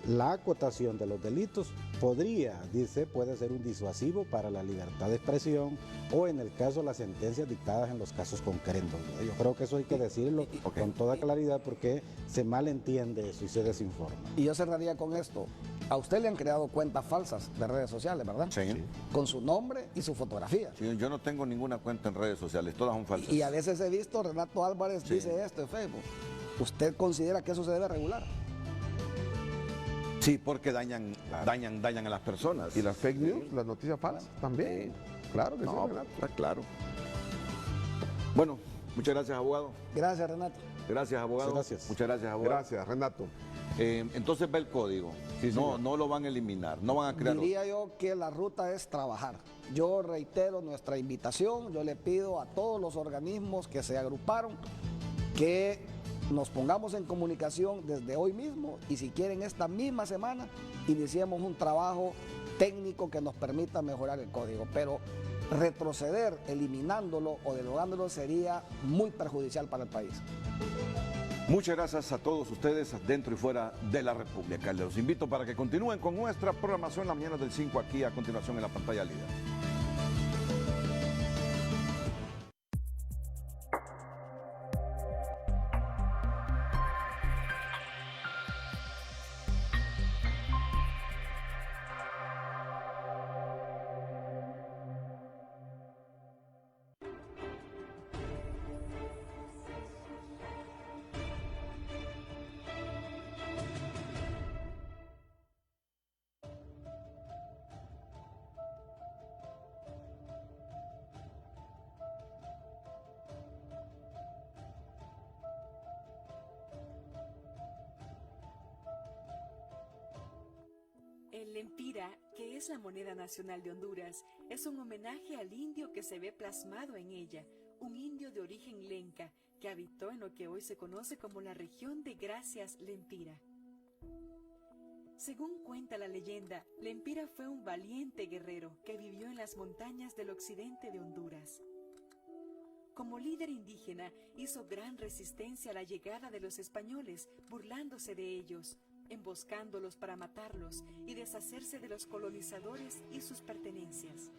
[SPEAKER 4] la acotación de los delitos puede ser un disuasivo para la libertad de expresión o en el caso las sentencias dictadas en los casos concretos. Yo creo que eso hay que decirlo con toda claridad porque se malentiende eso y se desinforma.
[SPEAKER 1] Y yo cerraría con esto. A usted le han creado cuentas falsas de redes sociales, ¿verdad?
[SPEAKER 2] Sí.
[SPEAKER 1] Con su nombre y su fotografía.
[SPEAKER 2] Sí, yo no tengo ninguna cuenta en redes sociales, todas son falsas.
[SPEAKER 1] Y a veces he visto, Renato Álvarez dice esto en Facebook. ¿Usted considera que eso se debe regular?
[SPEAKER 2] Sí, porque dañan a las personas.
[SPEAKER 3] Y las fake news, las noticias falsas también. Claro que sí, Renato.
[SPEAKER 2] Está claro. Bueno, muchas gracias, abogado.
[SPEAKER 1] Gracias, Renato.
[SPEAKER 2] Gracias, abogado.
[SPEAKER 4] Gracias.
[SPEAKER 2] Muchas gracias, abogado.
[SPEAKER 3] Gracias, Renato.
[SPEAKER 2] Entonces ve el código.
[SPEAKER 3] Sí,
[SPEAKER 2] no lo van a eliminar, no van a crear.
[SPEAKER 1] Diría yo que la ruta es trabajar. Yo reitero nuestra invitación, yo le pido a todos los organismos que se agruparon que nos pongamos en comunicación desde hoy mismo y si quieren esta misma semana iniciemos un trabajo técnico que nos permita mejorar el código, pero retroceder eliminándolo o derogándolo sería muy perjudicial para el país.
[SPEAKER 2] Muchas gracias a todos ustedes dentro y fuera de la República. Les invito para que continúen con nuestra programación la mañana del 5 aquí a continuación en la pantalla líder.
[SPEAKER 13] El lempira, que es la moneda nacional de Honduras, es un homenaje al indio que se ve plasmado en ella, un indio de origen lenca que habitó en lo que hoy se conoce como la región de Gracias Lempira. Según cuenta la leyenda, Lempira fue un valiente guerrero que vivió en las montañas del occidente de Honduras. Como líder indígena, hizo gran resistencia a la llegada de los españoles, burlándose de ellos, emboscándolos para matarlos y deshacerse de los colonizadores y sus pertenencias.